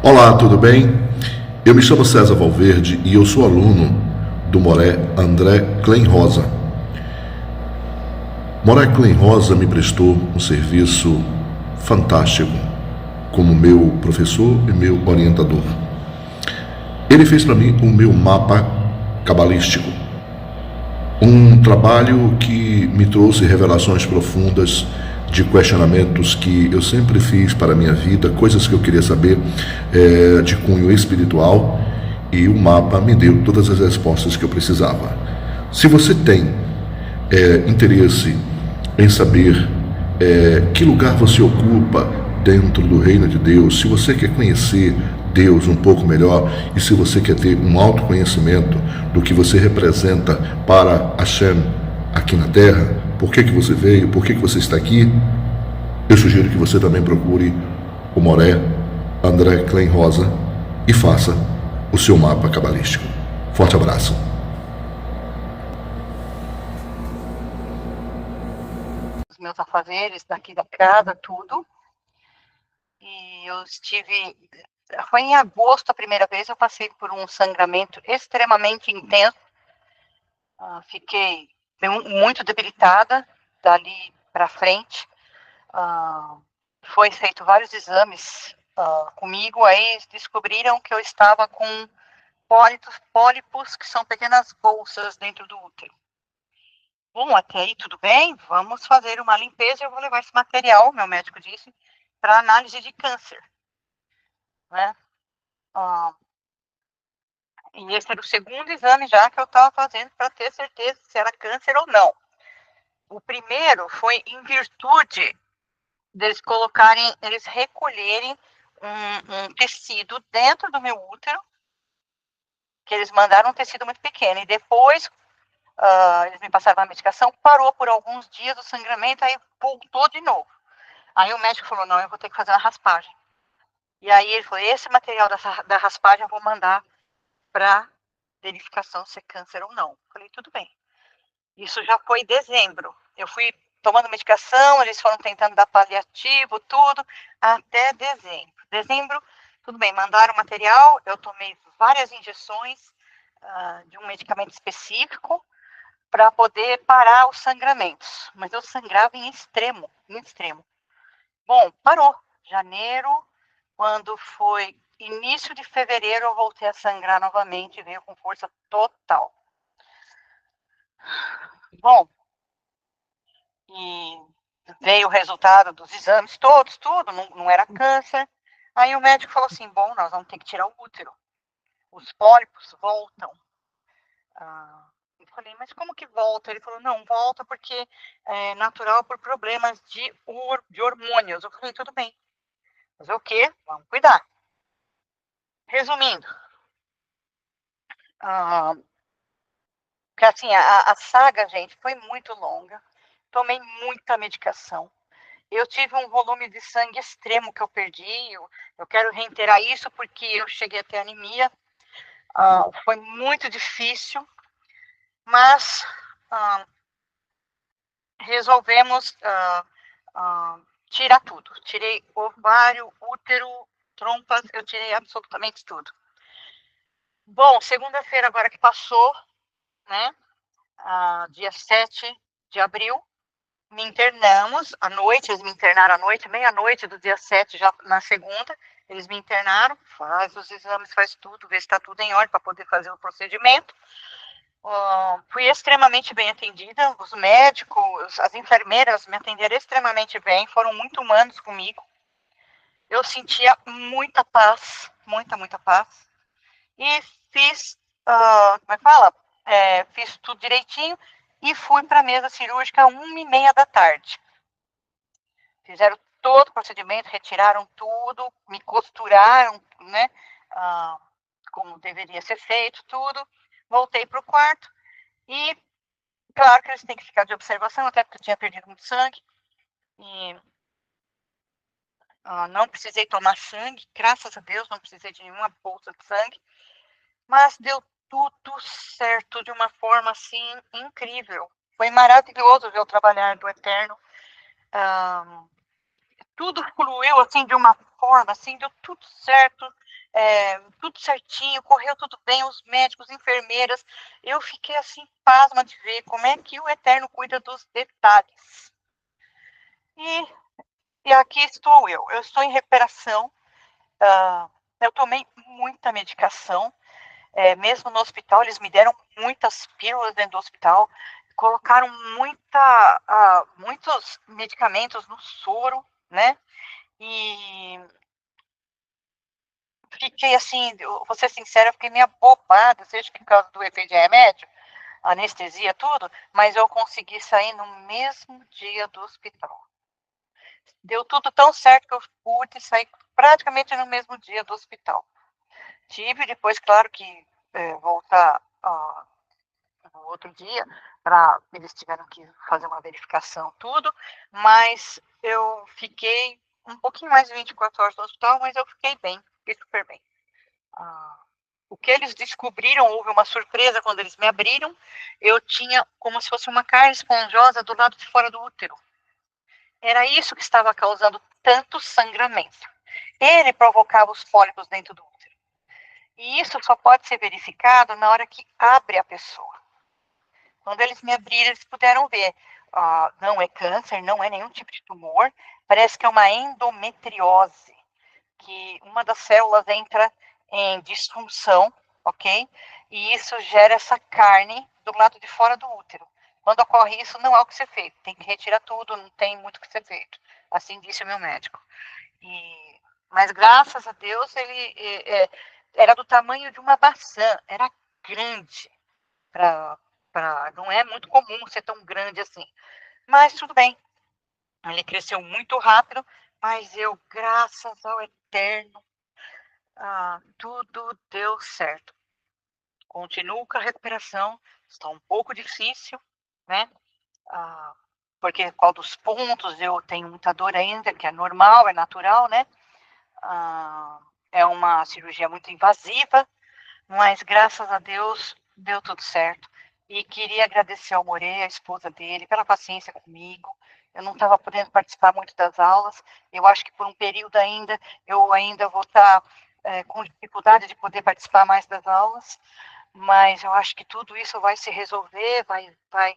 Olá, tudo bem? Eu me chamo César Valverde e eu sou aluno do Moré André Klenrosa. Moré Klenrosa me prestou um serviço fantástico como meu professor e meu orientador. Ele fez para mim o meu mapa cabalístico, um trabalho que me trouxe revelações profundas de questionamentos que eu sempre fiz para a minha vida, coisas que eu queria saber de cunho espiritual, e o mapa me deu todas as respostas que eu precisava. Se você tem interesse em saber que lugar você ocupa dentro do reino de Deus, se você quer conhecer Deus um pouco melhor e se você quer ter um autoconhecimento do que você representa para Hashem aqui na Terra, por que você veio, por que você está aqui, eu sugiro que você também procure o Moré André Klenrosa e faça o seu mapa cabalístico. Forte abraço. Os meus afazeres daqui da casa, tudo. E eu estive... Foi em agosto a primeira vez, eu passei por um sangramento extremamente intenso. Fiquei muito debilitada dali para frente. Foi feito vários exames comigo, aí descobriram que eu estava com pólipos, que são pequenas bolsas dentro do útero. Bom, até aí tudo bem, vamos fazer uma limpeza e eu vou levar esse material, meu médico disse, para análise de câncer. Né? E esse era o segundo exame já que eu estava fazendo para ter certeza se era câncer ou não. O primeiro foi em virtude deles eles recolherem um tecido dentro do meu útero, que eles mandaram um tecido muito pequeno, e depois eles me passaram uma medicação, parou por alguns dias o sangramento, aí voltou de novo. Aí o médico falou, não, eu vou ter que fazer uma raspagem. E aí ele falou, esse material da raspagem eu vou mandar para verificação se é câncer ou não. Falei, tudo bem. Isso já foi em dezembro. Eu fui tomando medicação, eles foram tentando dar paliativo, tudo, até dezembro. Dezembro, tudo bem, mandaram material, eu tomei várias injeções de um medicamento específico para poder parar os sangramentos. Mas eu sangrava em extremo, em extremo. Bom, parou. Janeiro, quando foi início de fevereiro, eu voltei a sangrar novamente e veio com força total. Bom, e veio o resultado dos exames todos, tudo, não era câncer. Aí o médico falou assim, bom, nós vamos ter que tirar o útero. Os pólipos voltam. Eu falei, mas como que volta? Ele falou, não, volta porque é natural por problemas de hormônios. Eu falei, tudo bem. Fazer o quê? Vamos cuidar. Resumindo, porque assim, a saga, gente, foi muito longa. Tomei muita medicação. Eu tive um volume de sangue extremo que eu perdi. Eu quero reiterar isso porque eu cheguei a ter anemia. Foi muito difícil, mas resolvemos tirar tudo. Tirei ovário, útero, trompas, eu tirei absolutamente tudo. Bom, segunda-feira agora que passou, né, dia 7 de abril, me internamos à noite, eles me internaram à noite, meia-noite do dia 7, já na segunda, eles me internaram, faz os exames, faz tudo, vê se está tudo em ordem para poder fazer o procedimento. Fui extremamente bem atendida, os médicos, as enfermeiras me atenderam extremamente bem, foram muito humanos comigo. Eu sentia muita paz, muita paz. E fiz, como é que fala? Fiz tudo direitinho e fui para a mesa cirúrgica 1h30 da tarde. Fizeram todo o procedimento, retiraram tudo, me costuraram, né? Ah, como deveria ser feito, tudo. Voltei para o quarto e, claro que eles têm que ficar de observação, até porque eu tinha perdido muito sangue. E não precisei tomar sangue, graças a Deus, não precisei de nenhuma bolsa de sangue. Mas deu tudo certo de uma forma assim incrível. Foi maravilhoso ver o trabalhar do Eterno. Ah, tudo fluiu assim de uma forma, assim, deu tudo certo, tudo certinho, correu tudo bem, os médicos, enfermeiras. Eu fiquei assim, pasma de ver como é que o Eterno cuida dos detalhes. E aqui estou eu. Eu estou em recuperação. Eu tomei muita medicação. Mesmo no hospital, eles me deram muitas pílulas dentro do hospital, colocaram muitos medicamentos no soro, né? E fiquei assim, vou ser sincera, fiquei meio abobada, seja por causa do efeito de remédio, anestesia, tudo, mas eu consegui sair no mesmo dia do hospital. Deu tudo tão certo que eu pude sair praticamente no mesmo dia do hospital. Tive depois, claro, que voltar no outro dia, eles tiveram que fazer uma verificação, tudo, mas eu fiquei um pouquinho mais de 24 horas no hospital, mas eu fiquei bem, fiquei super bem. O que eles descobriram, houve uma surpresa quando eles me abriram, eu tinha como se fosse uma carne esponjosa do lado de fora do útero. Era isso que estava causando tanto sangramento. Ele provocava os cólicos dentro do útero. E isso só pode ser verificado na hora que abre a pessoa. Quando eles me abriram, eles puderam ver. Não é câncer, não é nenhum tipo de tumor. Parece que é uma endometriose, que uma das células entra em disfunção, ok? E isso gera essa carne do lado de fora do útero. Quando ocorre isso, não há o que ser feito. Tem que retirar tudo, não tem muito o que ser feito. Assim disse o meu médico. Mas graças a Deus, ele era do tamanho de uma maçã. Era grande. Não é muito comum ser tão grande assim. Mas tudo bem. Ele cresceu muito rápido, mas eu, graças ao Eterno, tudo deu certo. Continuo com a recuperação, está um pouco difícil, né? Porque qual dos pontos eu tenho muita dor ainda, que é normal, é natural, né? É uma cirurgia muito invasiva, mas graças a Deus deu tudo certo. E queria agradecer ao Morê, a esposa dele, pela paciência comigo. Eu não estava podendo participar muito das aulas. Eu acho que por um período ainda, eu ainda vou estar com dificuldade de poder participar mais das aulas. Mas eu acho que tudo isso vai se resolver, vai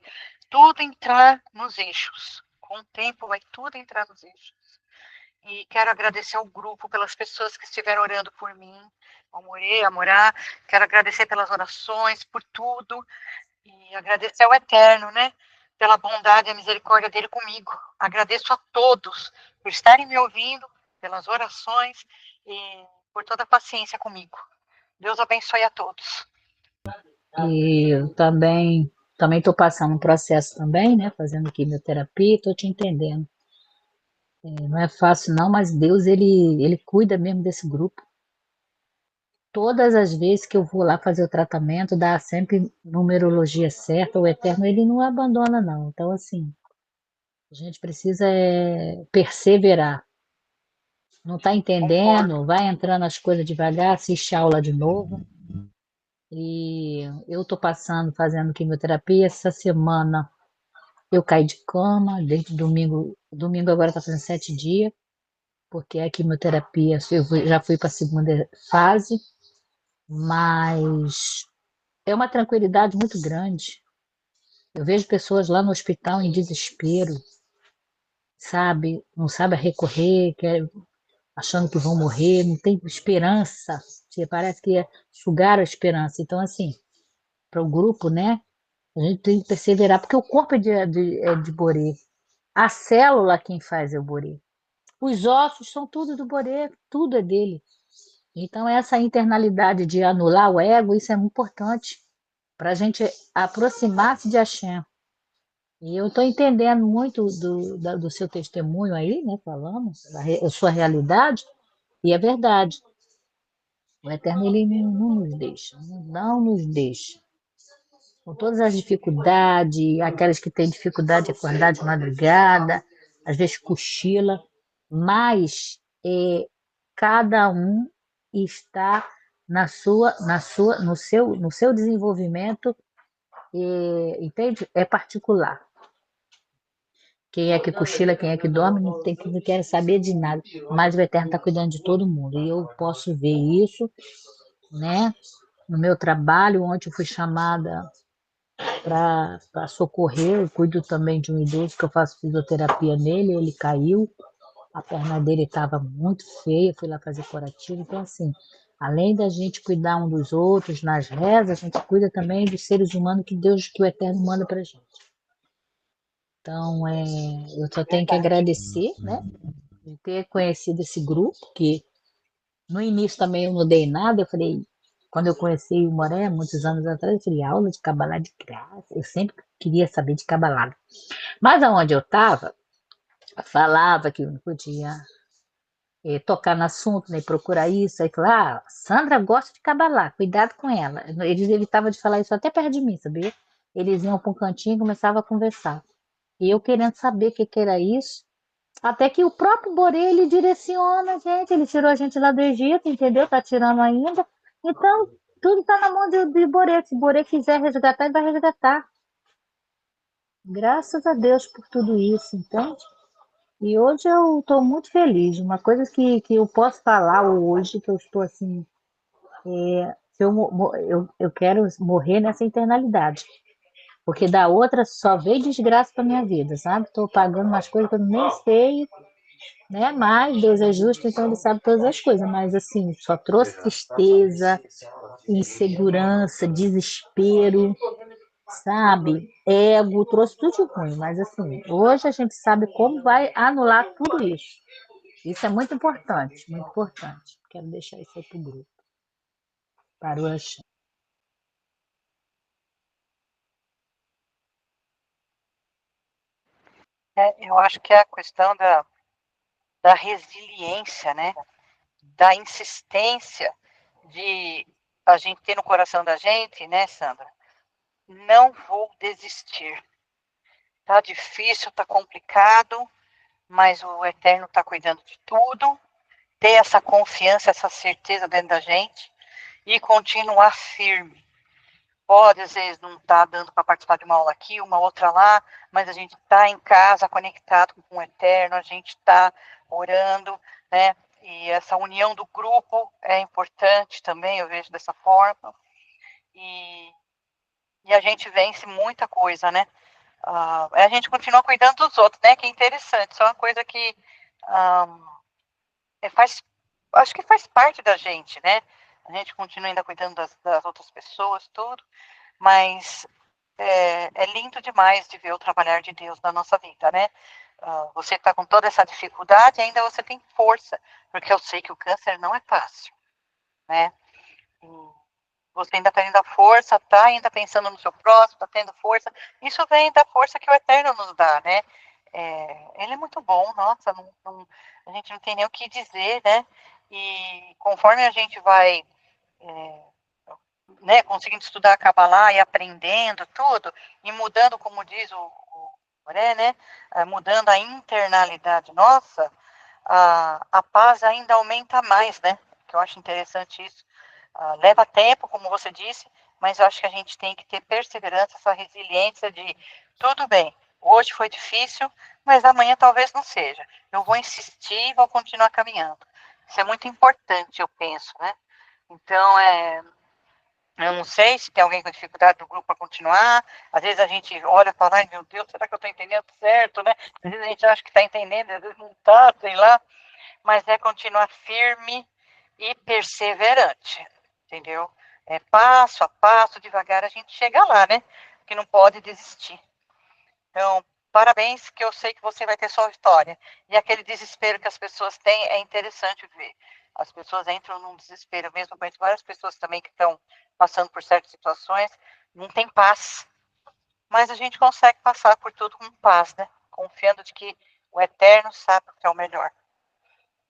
tudo entrar nos eixos. Com o tempo vai tudo entrar nos eixos. E quero agradecer ao grupo, pelas pessoas que estiveram orando por mim, ao Morê, a Morá. Quero agradecer pelas orações, por tudo. E agradecer ao Eterno, né? Pela bondade e a misericórdia dele comigo. Agradeço a todos por estarem me ouvindo, pelas orações e por toda a paciência comigo. Deus abençoe a todos. E eu também estou passando um processo também, né? Fazendo quimioterapia, estou te entendendo. Não é fácil não, mas Deus, ele cuida mesmo desse grupo. Todas as vezes que eu vou lá fazer o tratamento, dá sempre numerologia certa, o Eterno, ele não abandona não. Então, assim, a gente precisa perseverar. Não está Concordo. entendendo? Vai entrando as coisas devagar, assiste a aula de novo. E eu estou fazendo quimioterapia. Essa semana eu caí de cama, desde domingo. Domingo agora está fazendo 7 dias, porque a quimioterapia, já fui para a segunda fase, mas é uma tranquilidade muito grande. Eu vejo pessoas lá no hospital em desespero, sabe? Não sabe a recorrer, achando que vão morrer, não tem esperança. Parece que sugaram a esperança. Então, assim, para o grupo, né? A gente tem que perseverar, porque o corpo é de Borê. A célula quem faz é o Borê. Os ossos são tudo do Borê, tudo é dele. Então, essa internalidade de anular o ego, isso é muito importante para a gente aproximar-se de Hashem. E eu estou entendendo muito do seu testemunho aí, né, falando, a sua realidade, e é verdade. O Eterno, ele não nos deixa, não nos deixa. Com todas as dificuldades, aquelas que têm dificuldade de acordar de madrugada, às vezes cochila, mas cada um está no seu desenvolvimento, entende? É particular. Quem é que cochila, quem é que dorme, não quer saber de nada. Mas o Eterno está cuidando de todo mundo. E eu posso ver isso, né? No meu trabalho, ontem eu fui chamada para socorrer. Eu cuido também de um idoso que eu faço fisioterapia nele. Ele caiu, a perna dele estava muito feia. Fui lá fazer curativo. Então, assim, além da gente cuidar um dos outros nas rezas, a gente cuida também dos seres humanos que o Eterno manda para a gente. Então, eu só tenho que agradecer, né, de ter conhecido esse grupo, que no início também eu não dei nada. Eu falei, quando eu conheci o Moré, muitos anos atrás, eu falei, aula de Cabalá de graça. Eu sempre queria saber de Cabalá. Mas aonde eu estava, falava que eu não podia tocar no assunto, nem procurar isso. Aí falava, Sandra gosta de Cabalá, cuidado com ela. Eles evitavam de falar isso até perto de mim, sabia? Eles iam para um cantinho e começavam a conversar. E eu querendo saber o que era isso. Até que o próprio Boré, ele direciona a gente, ele tirou a gente lá do Egito, entendeu? Tá tirando ainda. Então, tudo está na mão de Boré. Se Boré quiser resgatar, ele vai resgatar. Graças a Deus por tudo isso, entende? E hoje eu estou muito feliz. Uma coisa que eu posso falar hoje, que eu estou assim, que eu quero morrer nessa internalidade. Porque da outra só veio desgraça para minha vida, sabe? Estou pagando umas coisas que eu nem sei, né? Mas Deus é justo, então ele sabe todas as coisas. Mas assim, só trouxe tristeza, insegurança, desespero, sabe? Ego, trouxe tudo de ruim. Mas assim, hoje a gente sabe como vai anular tudo isso. Isso é muito importante, muito importante. Quero deixar isso aí para o grupo, para o Axé. Eu acho que é a questão da resiliência, né? Da insistência de a gente ter no coração da gente, né, Sandra? Não vou desistir. Tá difícil, tá complicado, mas o Eterno tá cuidando de tudo. Ter essa confiança, essa certeza dentro da gente e continuar firme. Pode, às vezes, não tá dando para participar de uma aula aqui, uma outra lá, mas a gente está em casa, conectado com o Eterno, a gente está orando, né? E essa união do grupo é importante também, eu vejo dessa forma. E a gente vence muita coisa, né? A gente continua cuidando dos outros, né? Que é interessante, isso é uma coisa que faz, acho que faz parte da gente, né? A gente continua ainda cuidando das outras pessoas, tudo, mas é lindo demais de ver o trabalhar de Deus na nossa vida, né? Você está com toda essa dificuldade, ainda você tem força, porque eu sei que o câncer não é fácil, né? E você ainda está tendo a força, está ainda pensando no seu próximo, está tendo força. Isso vem da força que o Eterno nos dá, né? Ele é muito bom, nossa, a gente não tem nem o que dizer, né? E conforme a gente vai né, conseguindo estudar a Kabbalah e aprendendo tudo, e mudando, como diz o Moré, né, mudando a internalidade nossa, a paz ainda aumenta mais, né? Que eu acho interessante isso. Leva tempo, como você disse, mas eu acho que a gente tem que ter perseverança, essa resiliência de tudo bem, hoje foi difícil, mas amanhã talvez não seja. Eu vou insistir e vou continuar caminhando. Isso é muito importante, eu penso, né? Então, eu não sei se tem alguém com dificuldade do grupo para continuar. Às vezes a gente olha e fala, ai meu Deus, será que eu estou entendendo certo, né? Às vezes a gente acha que está entendendo, às vezes não está, sei lá. Mas é continuar firme e perseverante, entendeu? passo a passo, devagar, a gente chega lá, né? Que não pode desistir. Então, parabéns, que eu sei que você vai ter sua história. E aquele desespero que as pessoas têm é interessante ver. As pessoas entram num desespero, mesmo conheço várias pessoas também que estão passando por certas situações, não tem paz. Mas a gente consegue passar por tudo com paz, né? Confiando de que o Eterno sabe o que é o melhor.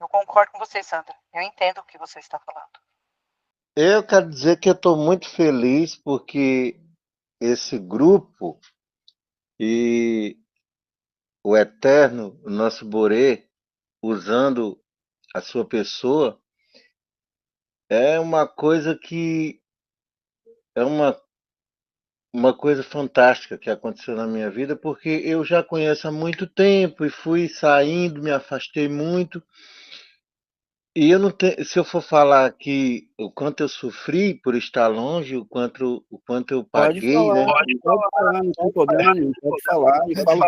Eu concordo com você, Sandra. Eu entendo o que você está falando. Eu quero dizer que eu estou muito feliz porque esse grupo e o Eterno, o nosso Borê, usando a sua pessoa, é uma coisa que é uma coisa fantástica que aconteceu na minha vida, porque eu já conheço há muito tempo e fui saindo, me afastei muito. E eu não tenho, se eu for falar aqui o quanto eu sofri por estar longe, o quanto eu Pode paguei, falar, né? pode falar, não tem problema nenhum, pode falar e fala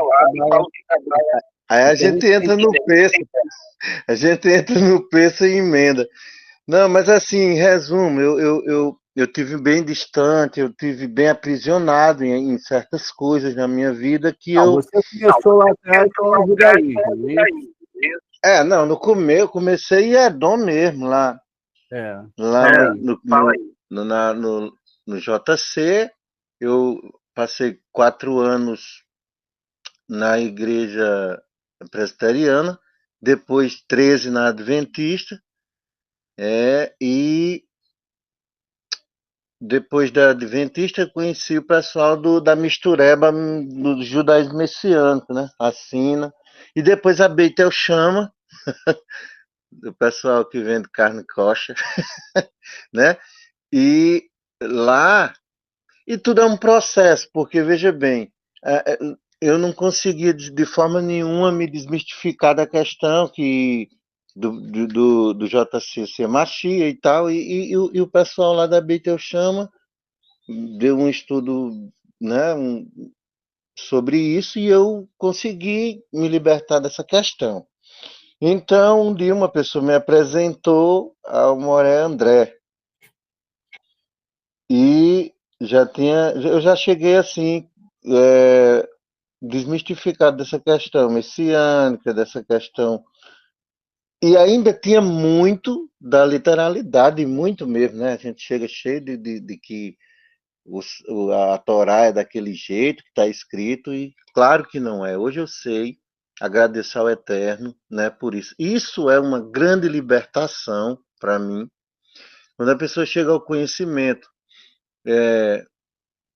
Aí a que a gente gente tem entra no preço, a gente entra no preço e emenda. Não, mas assim, em resumo, eu tive bem distante, eu tive bem aprisionado em certas coisas na minha vida que Não, eu. você começou lá atrás com o judaísmo, né? Não, eu comecei em Edom mesmo, lá, É, lá fala na- aí. no, no, no, na- no JC. Eu passei 4 anos na igreja presbiteriana, depois 13 na Adventista, e depois da Adventista eu conheci o pessoal da mistureba do judaísmo messiânico, né? A Sina. E depois a Beitel Chama, do pessoal que vende carne kosher, né? E lá, e tudo é um processo, porque veja bem, eu não conseguia de forma nenhuma me desmistificar da questão que do JC ser machia e tal, e o pessoal lá da Beitel Chama deu um estudo, né, sobre isso e eu consegui me libertar dessa questão. Então, um dia uma pessoa me apresentou ao Moré André e eu já cheguei assim, desmistificado dessa questão messiânica, dessa questão. E ainda tinha muito da literalidade, muito mesmo, né? A gente chega cheio de que a Torá é daquele jeito que está escrito, e claro que não é. Hoje eu sei, agradecer ao Eterno, né, por isso. Isso é uma grande libertação para mim, quando a pessoa chega ao conhecimento.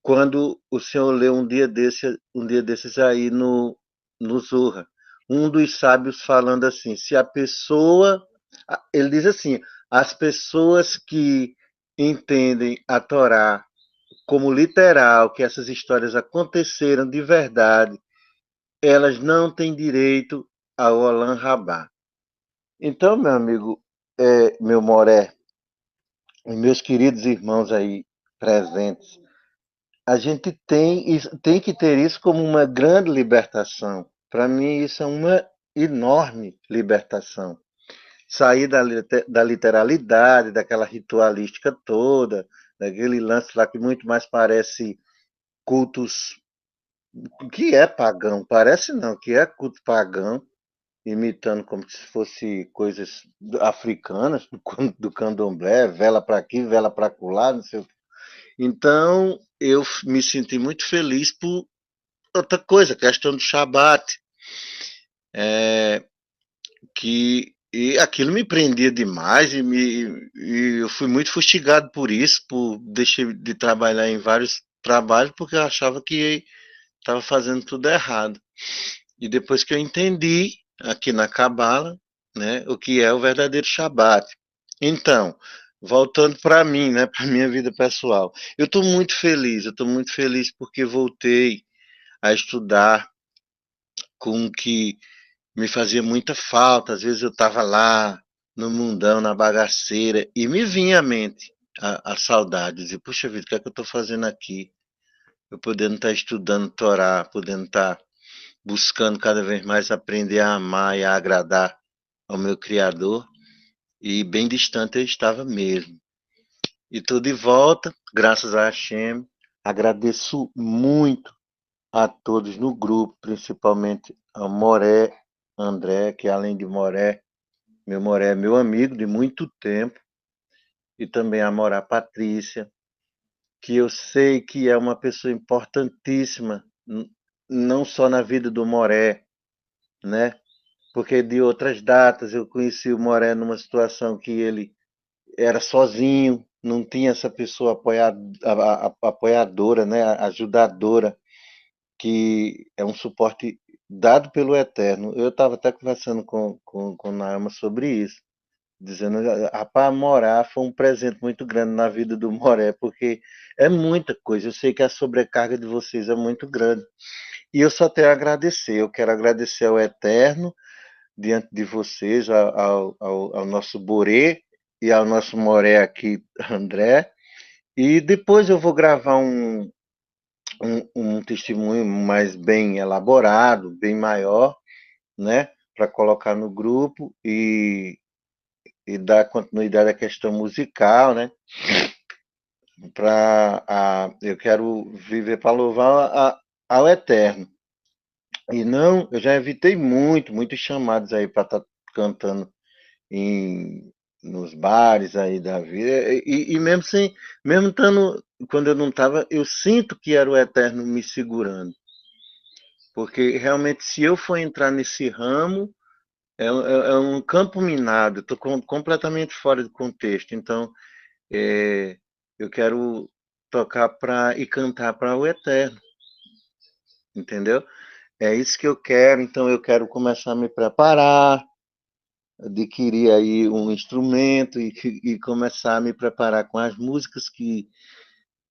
Quando o senhor lê um dia desses aí no Zorra, um dos sábios falando assim, se a pessoa, ele diz assim, as pessoas que entendem a Torá como literal, que essas histórias aconteceram de verdade, elas não têm direito ao Olam Rabá. Então, meu amigo, meu Moré, e meus queridos irmãos aí presentes, a gente tem que ter isso como uma grande libertação. Para mim, isso é uma enorme libertação. Sair da literalidade, daquela ritualística toda, daquele lance lá que muito mais parece cultos que é pagão, parece não, que é culto pagão, imitando como se fosse coisas africanas, do candomblé, vela para aqui, vela para lá, não sei o quê. Então, eu me senti muito feliz por outra coisa, a questão do Shabat, e aquilo me prendia demais e eu fui muito fustigado por isso, por deixar de trabalhar em vários trabalhos, porque eu achava que estava fazendo tudo errado. E depois que eu entendi, aqui na Cabala, né, o que é o verdadeiro Shabat. Então, voltando para mim, né, para minha vida pessoal, eu estou muito feliz porque voltei a estudar com o que me fazia muita falta. Às vezes eu estava lá no mundão, na bagaceira, e me vinha à mente a saudade, dizer, puxa vida, o que é que eu estou fazendo aqui? Eu podendo estar estudando Torá, podendo estar buscando cada vez mais aprender a amar e a agradar ao meu Criador, e bem distante eu estava mesmo. E estou de volta, graças a Hashem. Agradeço muito a todos no grupo, principalmente a Moré, André, que além de Moré é meu amigo de muito tempo, e também a Morá Patrícia, que eu sei que é uma pessoa importantíssima, não só na vida do Moré, né? Porque de outras datas eu conheci o Moré numa situação que ele era sozinho, não tinha essa pessoa apoiadora, né? Ajudadora, que é um suporte dado pelo Eterno. Eu estava até conversando com Naama sobre isso, dizendo, rapaz, Morá foi um presente muito grande na vida do Moré, porque é muita coisa. Eu sei que a sobrecarga de vocês é muito grande. E eu só tenho a agradecer. Eu quero agradecer ao Eterno diante de vocês, ao nosso Borê e ao nosso Moré aqui, André. E depois eu vou gravar um testemunho mais bem elaborado, bem maior, né, para colocar no grupo e dar continuidade à questão musical, né? Eu quero viver para louvar ao Eterno. E não, eu já evitei muitos chamados aí para estar cantando nos bares aí da vida. E mesmo sem, mesmo estando, quando eu não estava, eu sinto que era o Eterno me segurando. Porque realmente, se eu for entrar nesse ramo, é um campo minado, estou completamente fora de contexto. Então, eu quero tocar e cantar para o Eterno, entendeu? É isso que eu quero, então eu quero começar a me preparar, adquirir aí um instrumento e começar a me preparar com as músicas, que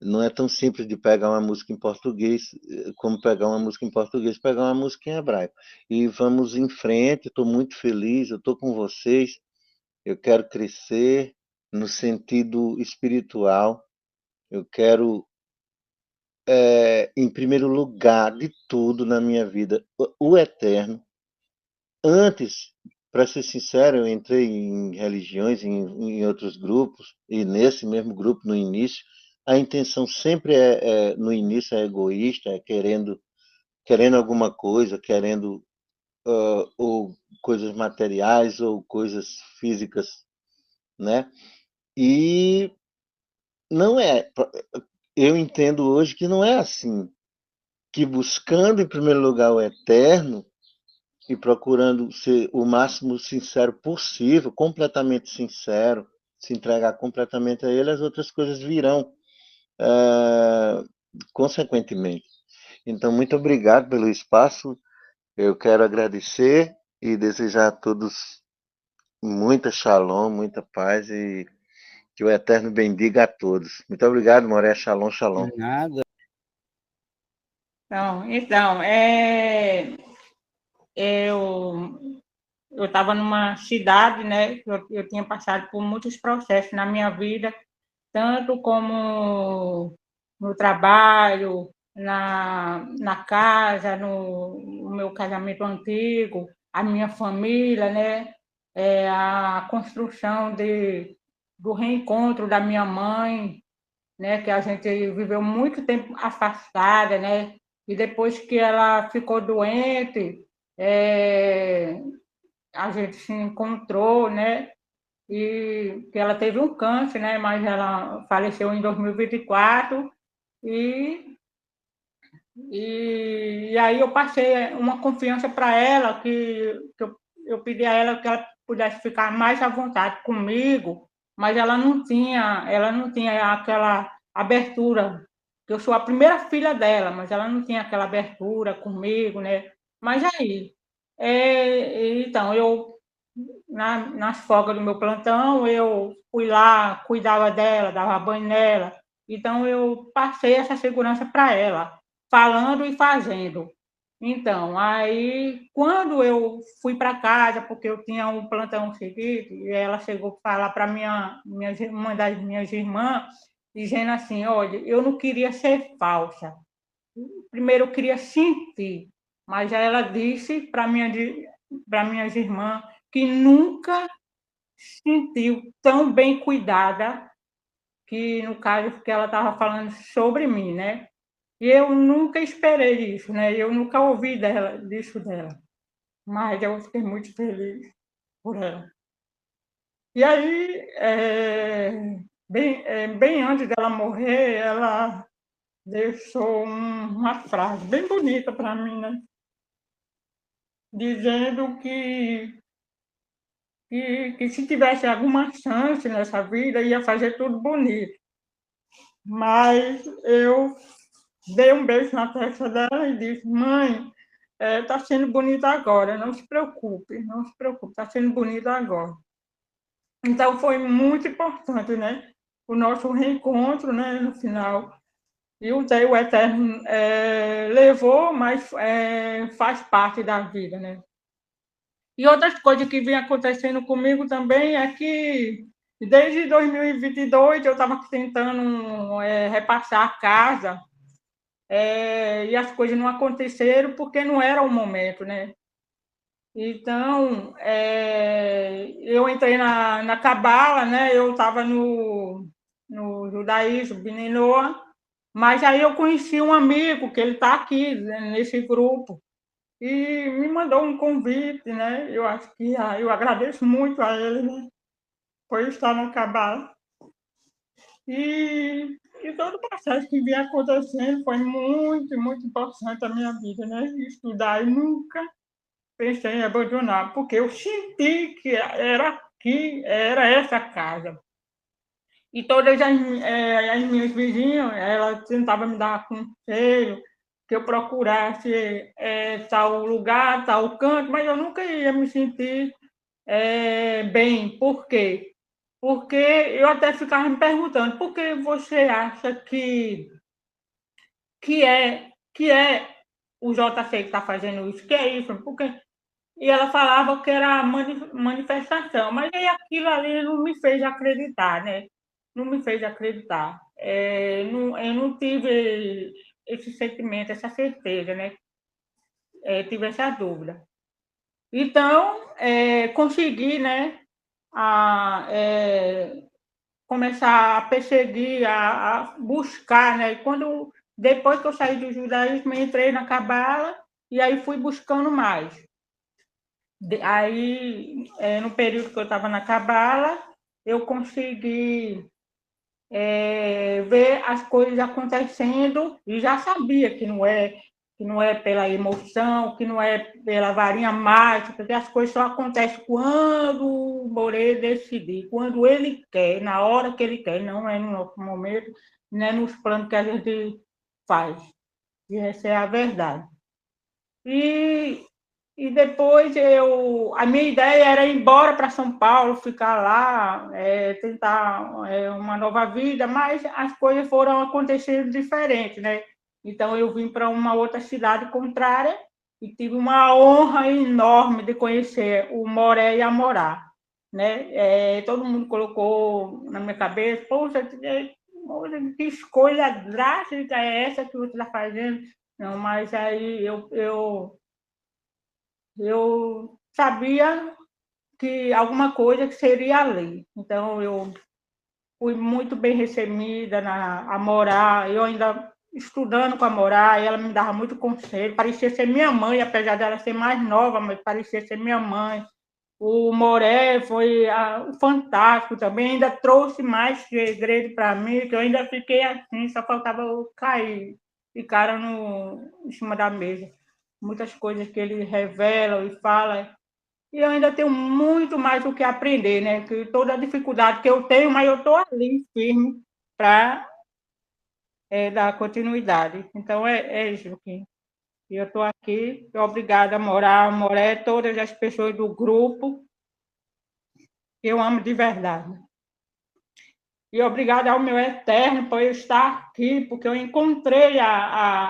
não é tão simples de pegar uma música em português, como pegar uma música em português, pegar uma música em hebraico. E vamos em frente, estou muito feliz, eu estou com vocês, eu quero crescer no sentido espiritual, eu quero, em primeiro lugar de tudo na minha vida, o Eterno. Antes, para ser sincero, eu entrei em religiões, em outros grupos, e nesse mesmo grupo, no início, a intenção sempre no início, é egoísta, é querendo alguma coisa, querendo ou coisas materiais ou coisas físicas, né? E não é. Eu entendo hoje que não é assim. Que buscando em primeiro lugar o eterno e procurando ser o máximo sincero possível, completamente sincero, se entregar completamente a ele, as outras coisas virão consequentemente. Então, muito obrigado pelo espaço. Eu quero agradecer e desejar a todos muita shalom, muita paz e que o Eterno bendiga a todos. Muito obrigado, Moré. Shalom, shalom. Nada. Então, eu estava numa cidade, né? Eu tinha passado por muitos processos na minha vida, tanto como no trabalho, na casa, no meu casamento antigo, a minha família, né? A construção do reencontro da minha mãe, né? Que a gente viveu muito tempo afastada, né? E depois que ela ficou doente, a gente se encontrou, né? E que ela teve um câncer, né? Mas ela faleceu em 2024 e aí eu passei uma confiança para ela que eu pedi a ela que ela pudesse ficar mais à vontade comigo, mas ela não tinha aquela abertura. Eu sou a primeira filha dela, mas ela não tinha aquela abertura comigo, né? Mas aí, então nas folgas do meu plantão, eu fui lá, cuidava dela, dava banho nela. Então, eu passei essa segurança para ela, falando e fazendo. Então, aí, quando eu fui para casa, porque eu tinha um plantão seguinte, e ela chegou a falar para uma das minhas irmãs, dizendo assim: olha, eu não queria ser falsa. Primeiro, eu queria sentir, mas aí ela disse para minhas irmãs que nunca se sentiu tão bem cuidada que no caso que ela estava falando sobre mim, né? E eu nunca esperei isso, né? Eu nunca ouvi disso dela. Mas eu fiquei muito feliz por ela. E aí, bem antes dela morrer, ela deixou uma frase bem bonita para mim, né? Dizendo que se tivesse alguma chance nessa vida, ia fazer tudo bonito. Mas eu dei um beijo na testa dela e disse: mãe, está sendo bonito agora, não se preocupe, está sendo bonito agora. Então foi muito importante, né? O nosso reencontro, né, no final. E o Eterno levou, mas faz parte da vida, né? E outras coisas que vem acontecendo comigo também é que desde 2022 eu estava tentando repassar a casa e as coisas não aconteceram porque não era o momento, né? Então, eu entrei na Cabala, né? Eu estava no judaísmo, Binenoa, mas aí eu conheci um amigo que ele está aqui, né, nesse grupo, e me mandou um convite, né? Eu acho que eu agradeço muito a ele, né? Por estar na Cabala. E todo o processo que vinha acontecendo foi muito, muito importante na minha vida, né? Estudar e nunca pensei em abandonar, porque eu senti que era essa casa. E todas as minhas vizinhas, elas tentavam me dar conselho, que eu procurasse tal lugar, tal canto, mas eu nunca ia me sentir bem. Por quê? Porque eu até ficava me perguntando, por que você acha que é o JC que está fazendo isso? Que é isso? Porque e ela falava que era manifestação, mas aí aquilo ali não me fez acreditar, né? Não me fez acreditar. Eu não tive esse sentimento, essa certeza, né? Tive essa dúvida. Então, consegui, né? Começar a perseguir, a buscar, né? Depois que eu saí do judaísmo, entrei na Cabala e aí fui buscando mais. Aí, no período que eu estava na Cabala, eu consegui ver as coisas acontecendo e já sabia que não é pela emoção, que não é pela varinha mágica, que as coisas só acontecem quando o Morê decidir, quando ele quer, na hora que ele quer, não é no nosso momento, não é nos planos que a gente faz. E essa é a verdade. E depois a minha ideia era ir embora para São Paulo, ficar lá, tentar uma nova vida, mas as coisas foram acontecendo diferentes, né? Então eu vim para uma outra cidade contrária e tive uma honra enorme de conhecer o Moré e a Morá, né? Todo mundo colocou na minha cabeça, poxa, que escolha drástica é essa que você está fazendo? Não, mas aí eu sabia que alguma coisa que seria ali. Então, eu fui muito bem recebida a morar, eu ainda estudando com a morar, ela me dava muito conselho, parecia ser minha mãe, apesar dela ser mais nova, mas parecia ser minha mãe. O Moré foi fantástico também, ainda trouxe mais segredo para mim, que eu ainda fiquei assim, só faltava eu cair, ficaram em cima da mesa. Muitas coisas que ele revela e fala, e eu ainda tenho muito mais o que aprender, né? Que toda a dificuldade que eu tenho, mas eu estou ali firme para dar continuidade. Então, é isso, Joaquim. E eu estou aqui, obrigada a Moré, todas as pessoas do grupo, eu amo de verdade. E obrigada ao meu Eterno por eu estar aqui, porque eu encontrei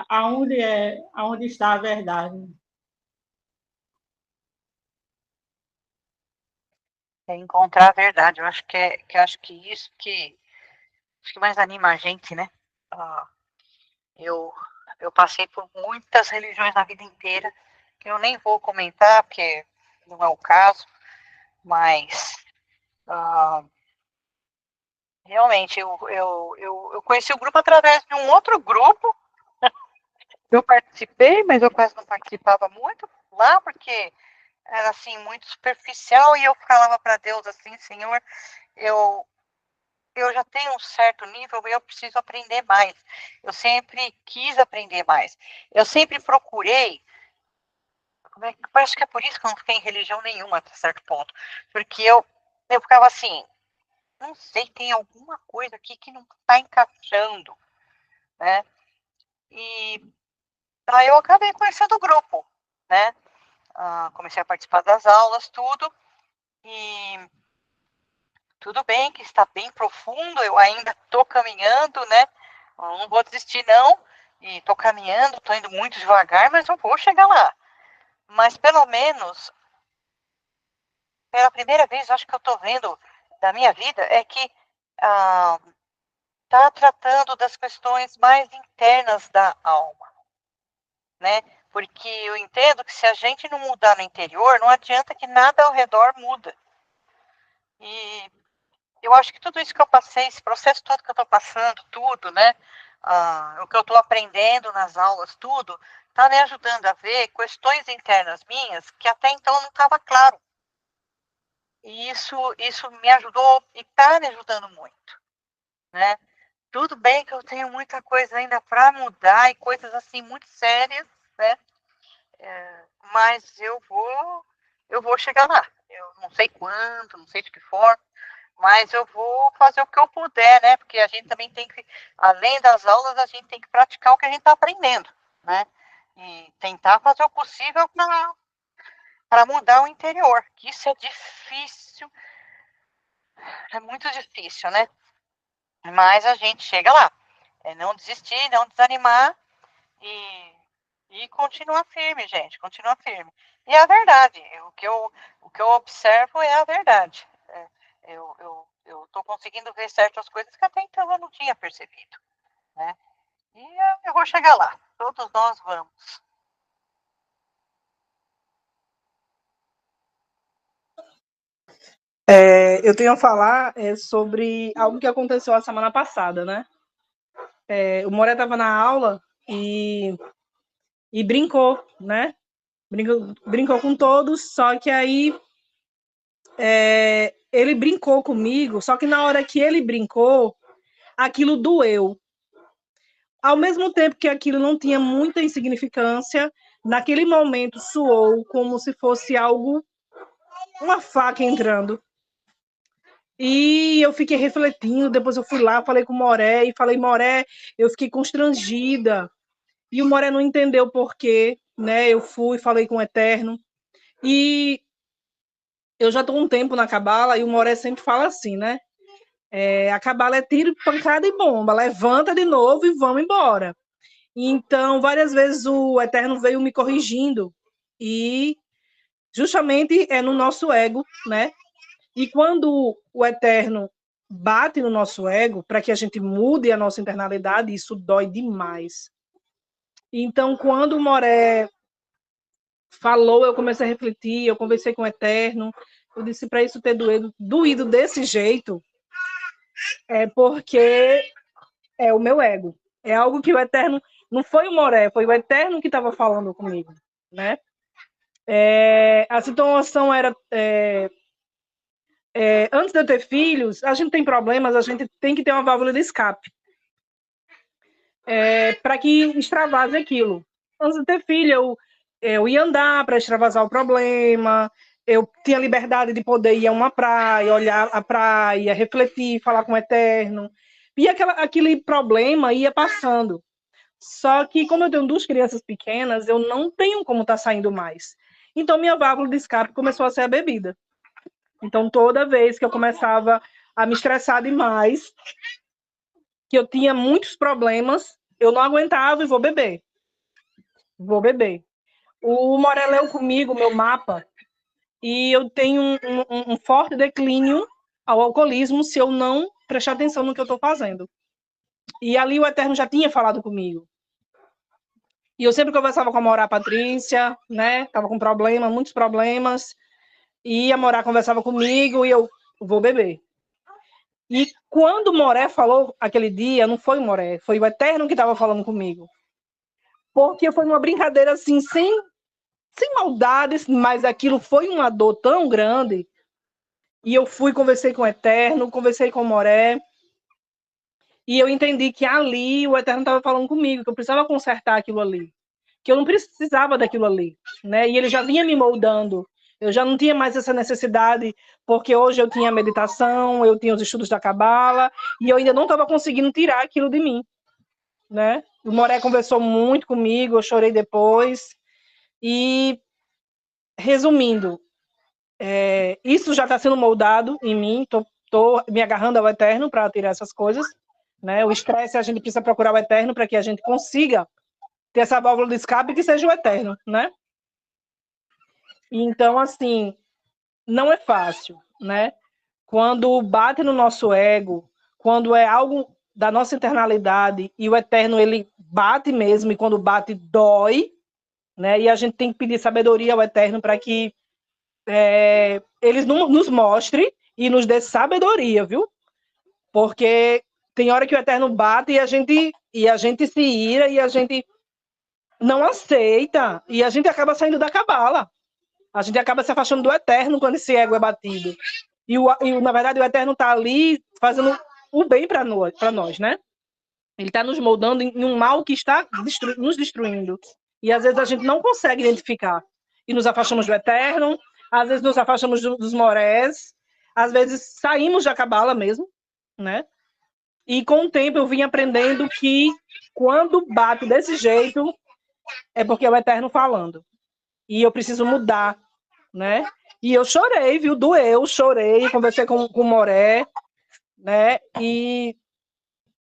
aonde está a verdade. Encontrar a verdade. Eu acho que isso que mais anima a gente, né? Eu passei por muitas religiões na vida inteira, que eu nem vou comentar, porque não é o caso, mas realmente, eu conheci o grupo através de um outro grupo. Eu participei, mas eu quase não participava muito lá, porque era assim, muito superficial, e eu falava para Deus assim, Senhor, eu, eu já tenho um certo nível e eu preciso aprender mais. Eu sempre quis aprender mais. Eu sempre procurei. Acho que é por isso que eu não fiquei em religião nenhuma até certo ponto. Porque eu ficava assim, não sei, tem alguma coisa aqui que não está encaixando, né? E aí eu acabei conhecendo o grupo, né? Comecei a participar das aulas, tudo. E tudo bem que está bem profundo, eu ainda estou caminhando, né? Eu não vou desistir, não. E estou caminhando, estou indo muito devagar, mas eu vou chegar lá. Mas pelo menos, pela primeira vez, acho que eu estou vendo da minha vida, é que está tratando das questões mais internas da alma, né? Porque eu entendo que se a gente não mudar no interior, não adianta que nada ao redor muda. E eu acho que tudo isso que eu passei, esse processo todo que eu estou passando, tudo, né? O que eu estou aprendendo nas aulas, tudo, está me ajudando a ver questões internas minhas que até então não estava claro. E isso me ajudou e está me ajudando muito, né? Tudo bem que eu tenho muita coisa ainda para mudar e coisas assim muito sérias, né? Mas eu vou chegar lá. Eu não sei quando, não sei de que forma, mas eu vou fazer o que eu puder, né? Porque a gente também tem que, além das aulas, a gente tem que praticar o que a gente está aprendendo, né? E tentar fazer o possível para mudar o interior, que isso é difícil, é muito difícil, né? Mas a gente chega lá. É não desistir, não desanimar e continuar firme, gente, continuar firme. E é a verdade, o que eu observo é a verdade. Eu estou conseguindo ver certas coisas que até então eu não tinha percebido, né? E eu vou chegar lá, todos nós vamos. Eu tenho a falar sobre algo que aconteceu a semana passada, né? O Moré estava na aula e brincou, né? Brincou com todos, só que aí ele brincou comigo, só que na hora que ele brincou, aquilo doeu. Ao mesmo tempo que aquilo não tinha muita insignificância, naquele momento soou como se fosse algo, uma faca entrando. E eu fiquei refletindo, depois eu fui lá, falei com o Moré, e falei, Moré, eu fiquei constrangida. E o Moré não entendeu por quê, né? Eu fui, falei com o Eterno. E eu já estou um tempo na Cabala, e o Moré sempre fala assim, né? A Cabala é tiro, pancada e bomba, levanta de novo e vamos embora. Então, várias vezes o Eterno veio me corrigindo, e justamente é no nosso ego, né? E quando o Eterno bate no nosso ego, para que a gente mude a nossa internalidade, isso dói demais. Então, quando o Moré falou, eu comecei a refletir, eu conversei com o Eterno, eu disse, para isso ter doído desse jeito, é porque é o meu ego. É algo que o Eterno, não foi o Moré, foi o Eterno que estava falando comigo, né? A situação era... antes de eu ter filhos, a gente tem problemas, a gente tem que ter uma válvula de escape. Para que extravase aquilo. Antes de ter filho, eu ia andar para extravasar o problema, eu tinha liberdade de poder ir a uma praia, olhar a praia, refletir, falar com o Eterno. E aquele problema ia passando. Só que, como eu tenho 2 crianças pequenas, eu não tenho como estar saindo mais. Então, minha válvula de escape começou a ser a bebida. Então, toda vez que eu começava a me estressar demais, que eu tinha muitos problemas, eu não aguentava e vou beber. O Moré leu comigo meu mapa e eu tenho um forte declínio ao alcoolismo se eu não prestar atenção no que eu estou fazendo. E ali o Eterno já tinha falado comigo. E eu sempre conversava com a Morá Patrícia, né? Tava com problema, muitos problemas. E a Morá conversava comigo e eu vou beber. E quando Moré falou aquele dia, não foi Moré, foi o Eterno que estava falando comigo. Porque foi uma brincadeira assim, sem maldades, mas aquilo foi uma dor tão grande. E eu conversei com o Eterno, conversei com o Moré, e eu entendi que ali o Eterno estava falando comigo, que eu precisava consertar aquilo ali, que eu não precisava daquilo ali, né? E ele já vinha me moldando. Eu já não tinha mais essa necessidade, porque hoje eu tinha meditação, eu tinha os estudos da Cabala, e eu ainda não estava conseguindo tirar aquilo de mim, né? O Moré conversou muito comigo, eu chorei depois. E, resumindo, isso já está sendo moldado em mim, estou me agarrando ao Eterno para tirar essas coisas, né? O estresse, a gente precisa procurar o Eterno para que a gente consiga ter essa válvula de escape que seja o Eterno, né? Então, assim, não é fácil, né? Quando bate no nosso ego, quando é algo da nossa internalidade e o Eterno, ele bate mesmo, e quando bate, dói, né? E a gente tem que pedir sabedoria ao Eterno para que eles nos mostre e nos dê sabedoria, viu? Porque tem hora que o Eterno bate e a gente se ira e a gente não aceita e a gente acaba saindo da cabala. A gente acaba se afastando do Eterno quando esse ego é batido. Na verdade, o Eterno está ali fazendo o bem para nós, né? Ele está nos moldando em um mal que está nos destruindo. E às vezes a gente não consegue identificar. E nos afastamos do Eterno, às vezes nos afastamos dos Morés, às vezes saímos da cabala mesmo, né? E com o tempo eu vim aprendendo que quando bate desse jeito é porque é o Eterno falando. E eu preciso mudar, né? E eu chorei, viu? Doeu, chorei, conversei com o Moré, né? E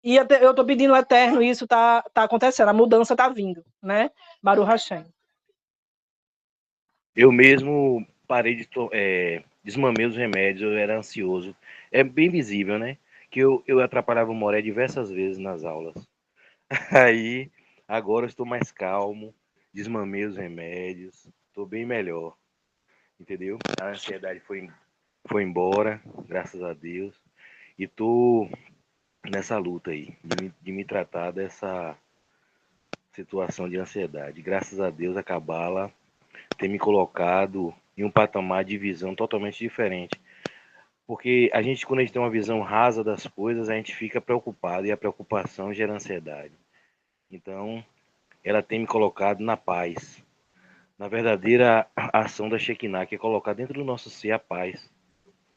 eu estou pedindo ao Eterno, isso está acontecendo, a mudança está vindo, né? Baruch Hashem. Eu mesmo parei desmamei os remédios, eu era ansioso. É bem visível, né? Que eu atrapalhava o Moré diversas vezes nas aulas. Aí, agora eu estou mais calmo, desmamei os remédios, estou bem melhor, entendeu? A ansiedade foi embora, graças a Deus. E tô nessa luta aí, de me tratar dessa situação de ansiedade. Graças a Deus, a Cabala tem me colocado em um patamar de visão totalmente diferente. Porque quando a gente tem uma visão rasa das coisas, a gente fica preocupado e a preocupação gera ansiedade. Então, ela tem me colocado na paz, na verdadeira ação da Shekinah, que é colocar dentro do nosso ser a paz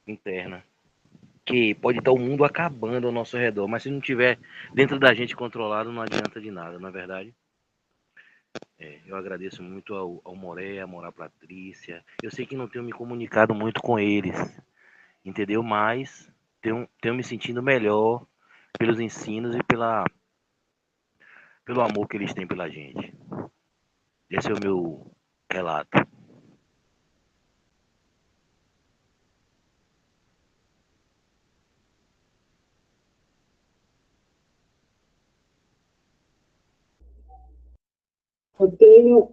interna. Que pode estar o mundo acabando ao nosso redor, mas se não tiver dentro da gente controlado, não adianta de nada, não é verdade? Eu agradeço muito ao Moré, a Morá Patrícia. Eu sei que não tenho me comunicado muito com eles, entendeu? Mas tenho me sentindo melhor pelos ensinos e pelo amor que eles têm pela gente. Esse é o meu relato. Eu tenho.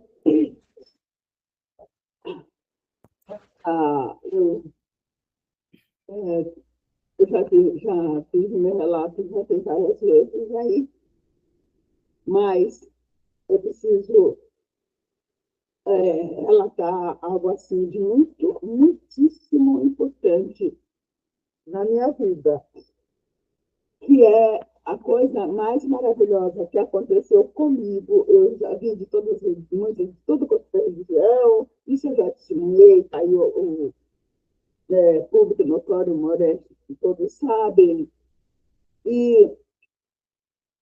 Eu já fiz o meu relato, já tem várias vezes aí, mas eu preciso relatar algo assim de muitíssimo importante na minha vida, que é a coisa mais maravilhosa que aconteceu comigo. Eu já vi de tudo quanto é religião, isso eu já testemunhei, tá aí o público notório, Moretti, que todos sabem. E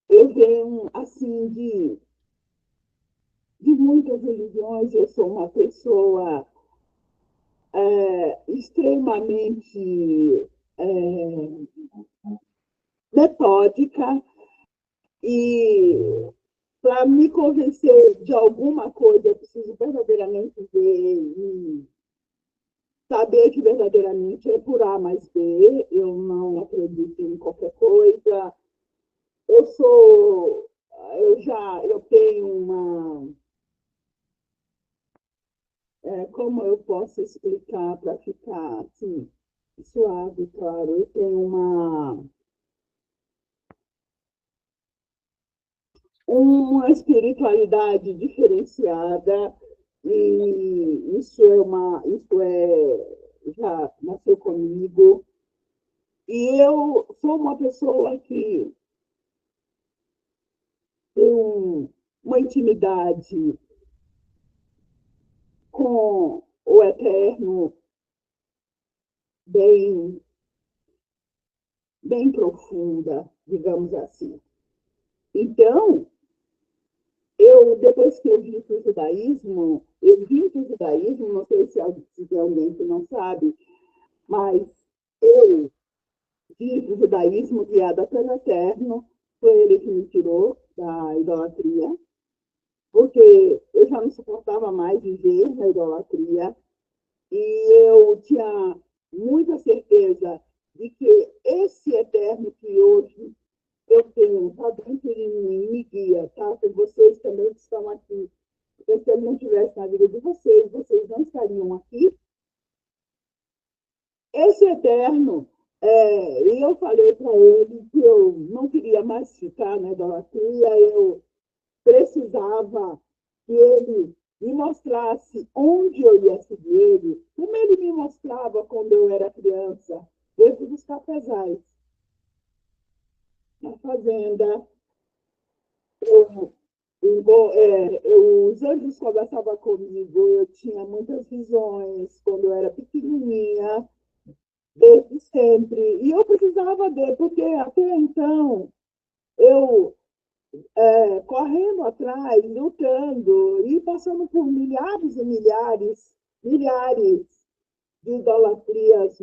eu venho, assim, de muitas religiões, eu sou uma pessoa extremamente metódica e para me convencer de alguma coisa, eu preciso verdadeiramente ver e saber que verdadeiramente é por A mais B. Eu não acredito em qualquer coisa. Eu tenho uma. Como eu posso explicar para ficar assim, suave, claro? Eu tenho uma espiritualidade diferenciada, e já nasceu comigo. E eu sou uma pessoa que tem uma intimidade com o Eterno bem, bem profunda, digamos assim. Então, depois que eu vim para o judaísmo, não sei se tem alguém que não sabe, mas eu vim para o judaísmo guiada pelo Eterno, foi ele que me tirou da idolatria, porque eu já não suportava mais viver na idolatria, e eu tinha muita certeza de que esse Eterno que hoje eu tenho, está dentro de mim, me guia, tá? Com vocês também que estão aqui. Porque se ele não estivesse na vida de vocês, vocês não estariam aqui. Esse Eterno, e eu falei para ele que eu não queria mais ficar na idolatria, eu precisava que ele me mostrasse onde eu ia seguir ele, como ele me mostrava quando eu era criança, dentro dos cafezais, na fazenda. Os anjos conversavam comigo, eu tinha muitas visões quando eu era pequenininha, desde sempre. E eu precisava dele, porque até então eu correndo atrás, lutando e passando por milhares e milhares de idolatrias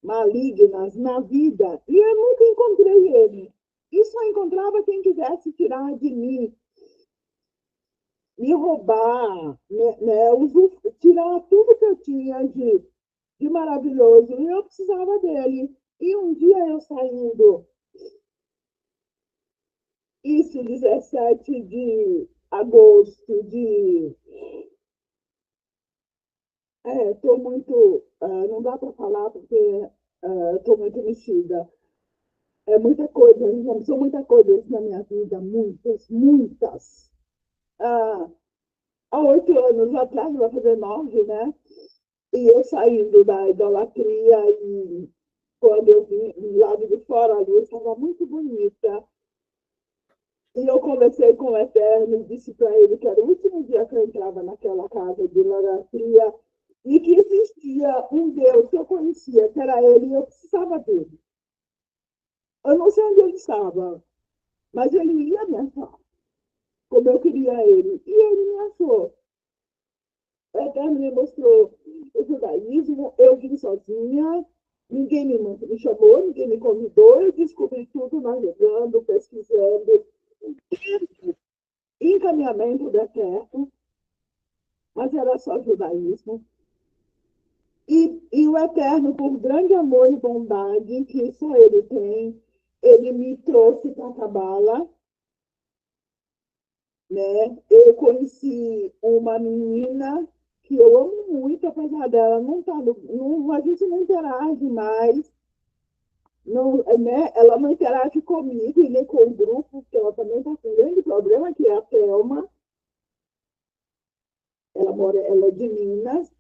malignas na vida, e eu nunca encontrei ele. E só encontrava quem quisesse tirar de mim, me roubar, tirar tudo que eu tinha de maravilhoso. E eu precisava dele. E um dia eu saindo, isso, 17 de agosto de... Estou muito... não dá para falar porque estou muito mexida. É muita coisa, são muitas coisas na minha vida, muitas. Há 8 anos atrás, vai fazer 9, né? E eu saindo da idolatria, e quando eu vim do lado de fora, a luz estava muito bonita. E eu conversei com o Eterno e disse para ele que era o último dia que eu entrava naquela casa de idolatria e que existia um Deus que eu conhecia, que era ele, e eu precisava dele. Eu não sei onde ele estava, mas ele ia me achar, como eu queria ele. E ele me achou. O Eterno me mostrou o judaísmo, eu vim sozinha, ninguém me chamou, ninguém me convidou, eu descobri tudo navegando, pesquisando, encaminhamento do Eterno, mas era só judaísmo. E o Eterno, por grande amor e bondade que só ele tem, ele me trouxe para a Cabala, né? Eu conheci uma menina que eu amo muito, apesar dela a gente não interage mais, não, né? Ela não interage comigo e nem com o grupo, porque ela também está com um grande problema, que é a Thelma. Ela é de Minas,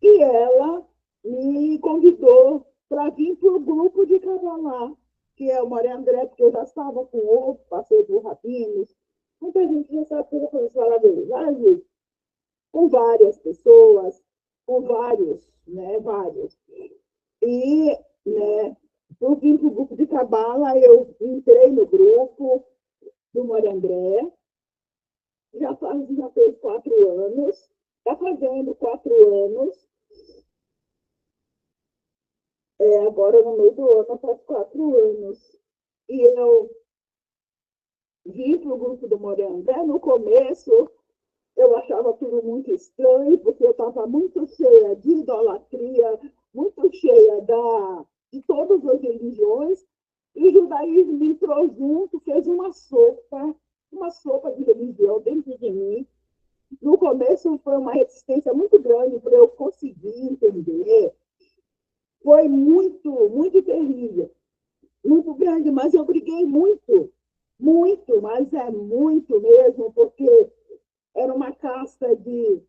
e ela me convidou para vir para o grupo de Cavalá, que é o Maria André, porque eu já estava com outro, passei por rabinos, muita gente já sabe que eu já falar dele, várias vezes, com várias pessoas, com vários. E, né, eu vim para o grupo de Cabala, eu entrei no grupo do Maria André, já fez 4 anos, está fazendo 4 anos, agora no meio do ano faz 4 anos. E eu vim para o grupo do Maria André. No começo, eu achava tudo muito estranho, porque eu estava muito cheia de idolatria, muito cheia de todas as religiões, e o judaísmo entrou junto, fez uma sopa de religião dentro de mim. No começo foi uma resistência muito grande para eu conseguir entender. Foi muito, muito terrível, muito grande, mas eu briguei muito muito, mas é muito mesmo, porque era uma casta de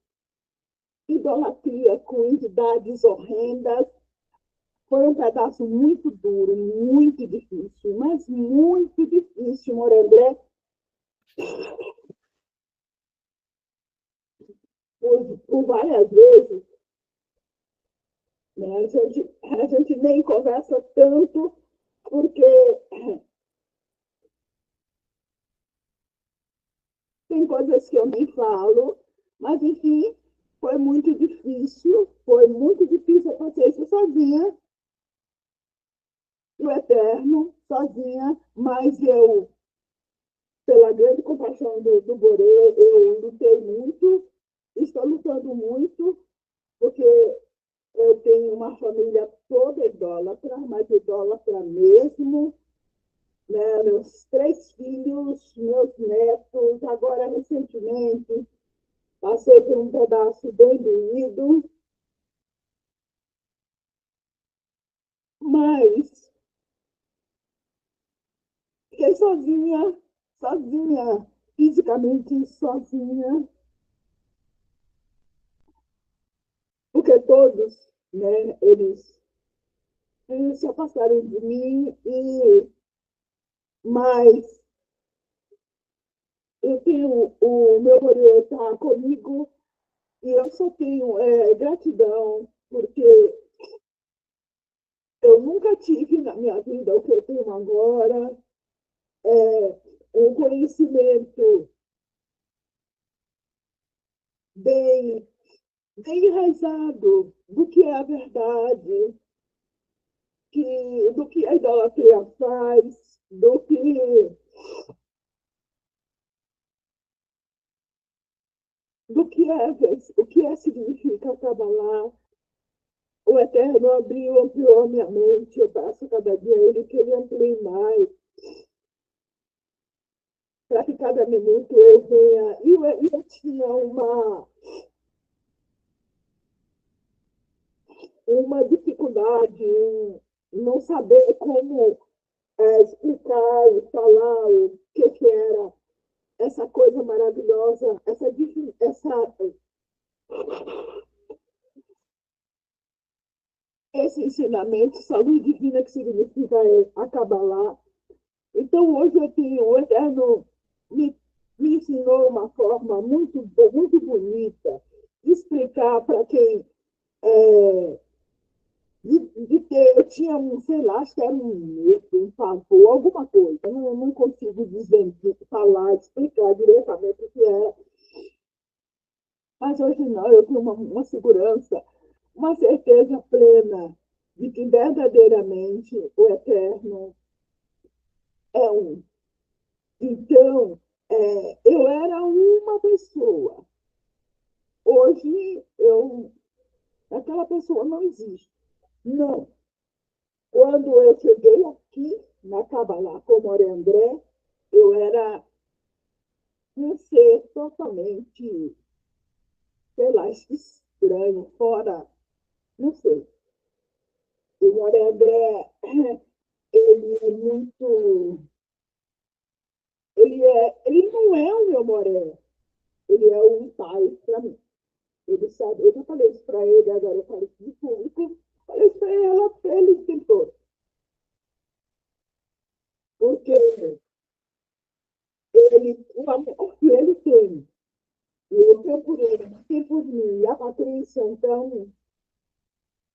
idolatria com entidades horrendas. Foi um pedaço muito duro, muito difícil, mas muito difícil, Morandé, por várias vezes. Né? A gente nem conversa tanto, porque tem coisas que eu nem falo, mas, enfim, foi muito difícil, eu passei isso sozinha, o eterno, sozinha, mas eu, pela grande compaixão do Borê, eu lutei muito, estou lutando muito, porque eu tenho uma família toda idólatra, mas idólatra mesmo, né? Meus 3 filhos, meus netos, agora recentemente passei por um pedaço bem doído, mas fiquei sozinha, sozinha, fisicamente sozinha, porque todos, né, eles se afastaram de mim, mas eu tenho o meu Orê está comigo e eu só tenho gratidão, porque eu nunca tive na minha vida o que eu tenho agora, um conhecimento bem, bem enraizado do que é a verdade, do que a idolatria faz, o que é significa Kabbalah. O Eterno abriu, ampliou a minha mente. Eu passo cada dia a Ele que Ele amplie mais, para que cada minuto eu venha. E eu tinha uma dificuldade em não saber como explicar e falar o que era essa coisa maravilhosa, esse ensinamento, essa luz divina que significa a Kabbalah. Então, hoje eu tenho, o Eterno me, me ensinou uma forma muito, muito bonita de explicar para quem de ter, eu tinha sei lá, acho que era um medo, um pavor, alguma coisa. Eu não consigo dizer, falar, explicar diretamente o que era. Mas hoje não, eu tenho uma segurança, uma certeza plena de que verdadeiramente o Eterno é um. Então, eu era uma pessoa. Hoje, aquela pessoa não existe. Não. Quando eu cheguei aqui, na Kabbalah, como André, eu era um ser totalmente, sei lá, estranho, fora, não sei. O André, ele é muito. Ele não é o meu Moré, ele é um pai para mim. Ele sabe, eu já falei isso para ele, agora eu falei isso de público, falei isso para ele o tempo todo. Porque o amor que ele tem, e eu tenho por ele, ele tem por mim, e a Patrícia, então,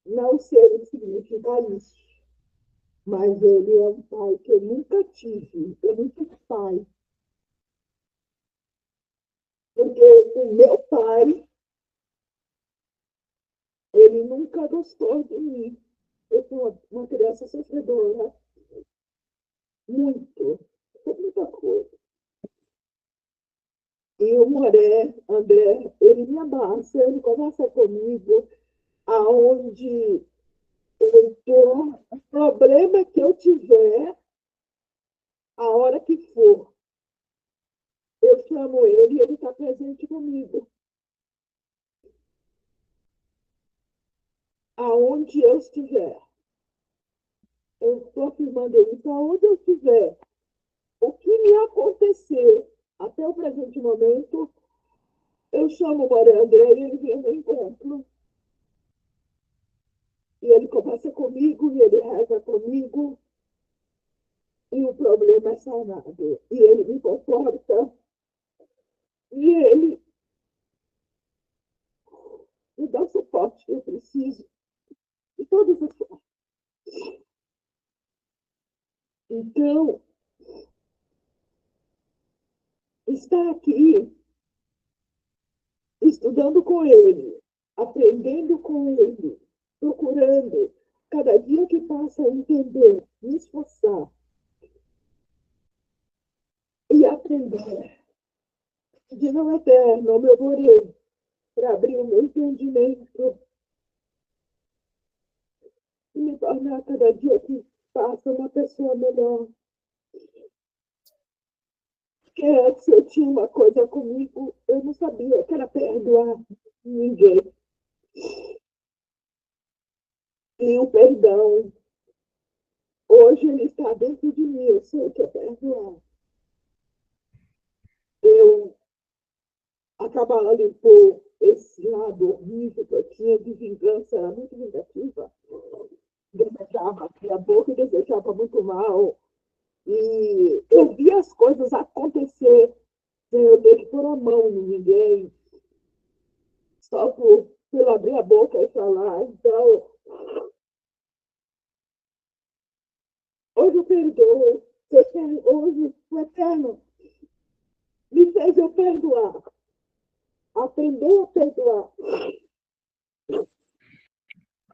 não sei o que significa isso. Mas ele é um pai que eu nunca tive, eu não tive pai. Porque o meu pai, ele nunca gostou de mim. Eu fui uma criança sofredora, muito, por muita coisa. E o André, ele me abraça, ele conversa comigo, aonde o problema que eu tiver, a hora que for, eu chamo ele e ele está presente comigo. Aonde eu estiver. Eu estou afirmando isso, aonde eu estiver. o que me aconteceu até o presente momento, eu chamo o Maria André e ele vem ao meu encontro. E ele conversa comigo, e ele reza comigo, e o problema é sanado. E ele me conforta, e ele me dá o suporte que eu preciso, de todas as formas. Então, estar aqui, estudando com ele, aprendendo com ele, procurando, cada dia que passa, entender, me esforçar e aprender. De não eterno, meu morei, para abrir o meu entendimento e me tornar cada dia que passa uma pessoa melhor. Porque antes eu tinha uma coisa comigo, eu não sabia que era perdoar ninguém. E o perdão, hoje ele está dentro de mim, eu sei o que é perdoar. Eu acabava de pôr esse lado horrível que eu tinha de vingança, era muito vingativa. Desejava abrir a boca e desejava muito mal. E eu via as coisas acontecer sem eu ter que pôr a mão em ninguém, só por abrir a boca e falar. Então, hoje eu perdoo. Hoje o Eterno me fez eu perdoar. Aprender a perdoar.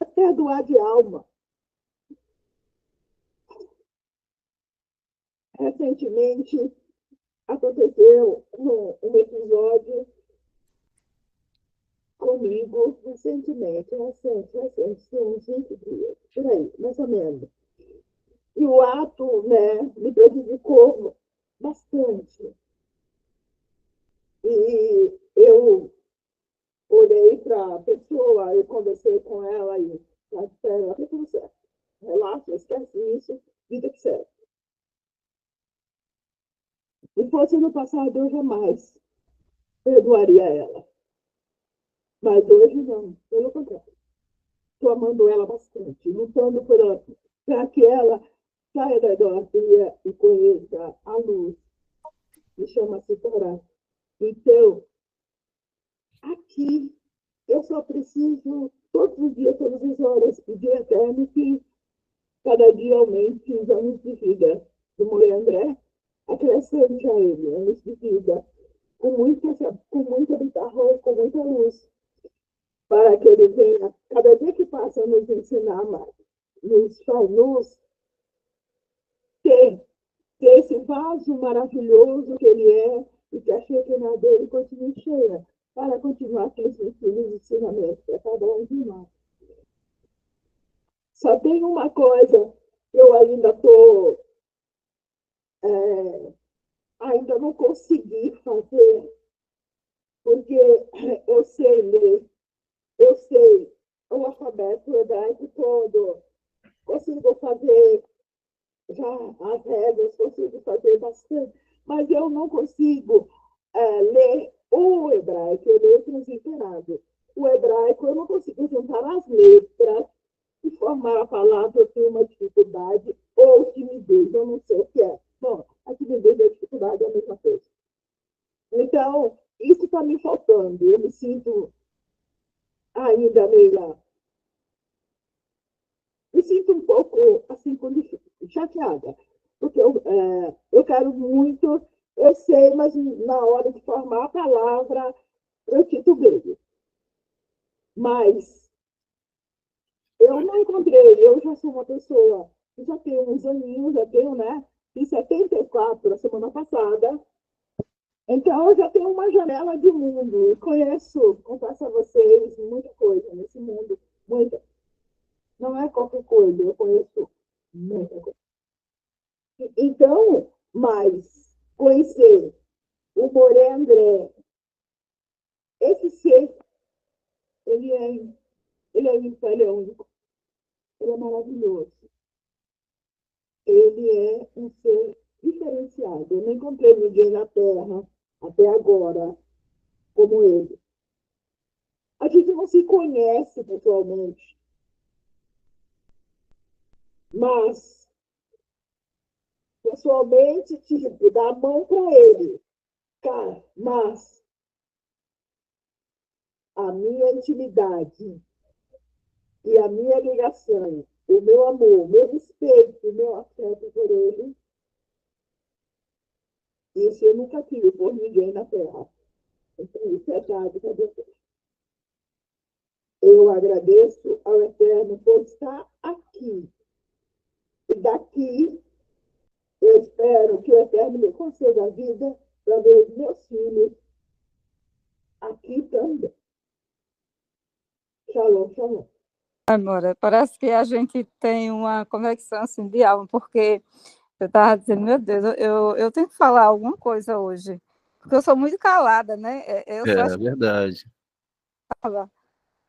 A perdoar de alma. Recentemente, aconteceu um episódio comigo, recentemente, uns 5 dias, por aí, mais ou menos. E o ato, né, me prejudicou bastante. E eu olhei para a pessoa, eu conversei com ela e ela disse, está tudo certo. Relaxa, esquece isso, vida que serve. Se fosse no passado, eu jamais perdoaria ela. Mas hoje não, pelo contrário. Estou amando ela bastante, lutando para que ela saia da idolatria e conheça a luz, que chama-se Torá. Então, aqui, eu só preciso, todos os dias, todas as horas, pedir eterno que cada dia aumente os anos de vida do Moisés André, acrescente a ele anos de vida, com muita guitarra, com muita luz, para que ele venha, cada dia que passa, nos ensinar mais, nos ter esse vaso maravilhoso que ele é e que a cheia dele continue cheia, para continuar transmitindo os ensinamentos para cada um de nós. Só tem uma coisa que eu ainda estou ainda não consegui fazer, porque eu sei ler, eu sei o alfabeto hebraico todo, consigo fazer já as regras, consigo fazer bastante, mas eu não consigo ler o hebraico, eu leio transliterado. O hebraico, eu não consigo juntar as letras e formar a palavra, eu tenho uma dificuldade, ou timidez, eu não sei o que é. Bom, a timidez e a dificuldade é a mesma coisa. Então, isso está me faltando. Eu me sinto ainda meio... Me sinto um pouco, assim, chateada. Porque eu quero muito, eu sei, mas na hora de formar a palavra, eu titubeio. Mas eu não encontrei, eu já sou uma pessoa, já tenho uns aninhos, já tenho, né? Fiz 74 a semana passada. Então, eu já tenho uma janela de mundo. Eu conheço, confesso a vocês, muita coisa nesse mundo. Muita. Não é qualquer coisa, eu conheço muita coisa. Então, mas conhecer o Moré André, esse ser, ele é único, ele é maravilhoso. Ele é um ser diferenciado. Eu não encontrei ninguém na Terra, até agora, como ele. A gente não se conhece pessoalmente, mas, pessoalmente, tipo, dá a mão para ele. Cara, mas a minha intimidade e a minha ligação, o meu amor, o meu respeito, o meu afeto por ele, isso eu nunca tive por ninguém na Terra. Então, isso é dado para Deus. Eu agradeço ao Eterno por estar aqui. E daqui, eu espero que o Eterno me conceda a vida para ver os meus filhos aqui também. Shalom, shalom. Amora, parece que a gente tem uma conexão assim de alma, porque eu estava dizendo, meu Deus, eu tenho que falar alguma coisa hoje, porque eu sou muito calada, né? Eu só É verdade. falo,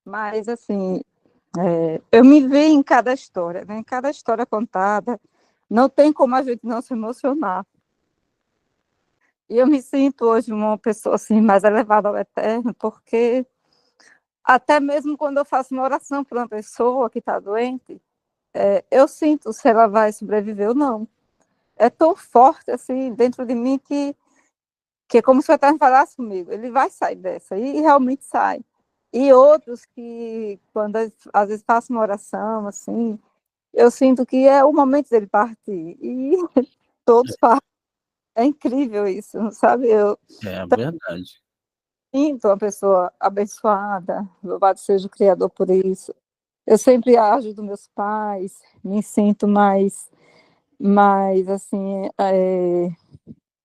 mas assim, eu me vi em cada história, né? Em cada história contada, não tem como a gente não se emocionar. E eu me sinto hoje uma pessoa assim mais elevada ao Eterno, porque até mesmo quando eu faço uma oração para uma pessoa que está doente, eu sinto se ela vai sobreviver ou não. É tão forte assim dentro de mim que é como se o Eterno falasse comigo, ele vai sair dessa, e realmente sai. E outros que, quando às vezes faço uma oração, assim, eu sinto que é o momento dele partir, e todos partem. É incrível isso, sabe? Eu É verdade. sinto uma pessoa abençoada, louvado seja o Criador por isso. Eu sempre ajudo meus pais, me sinto mais assim,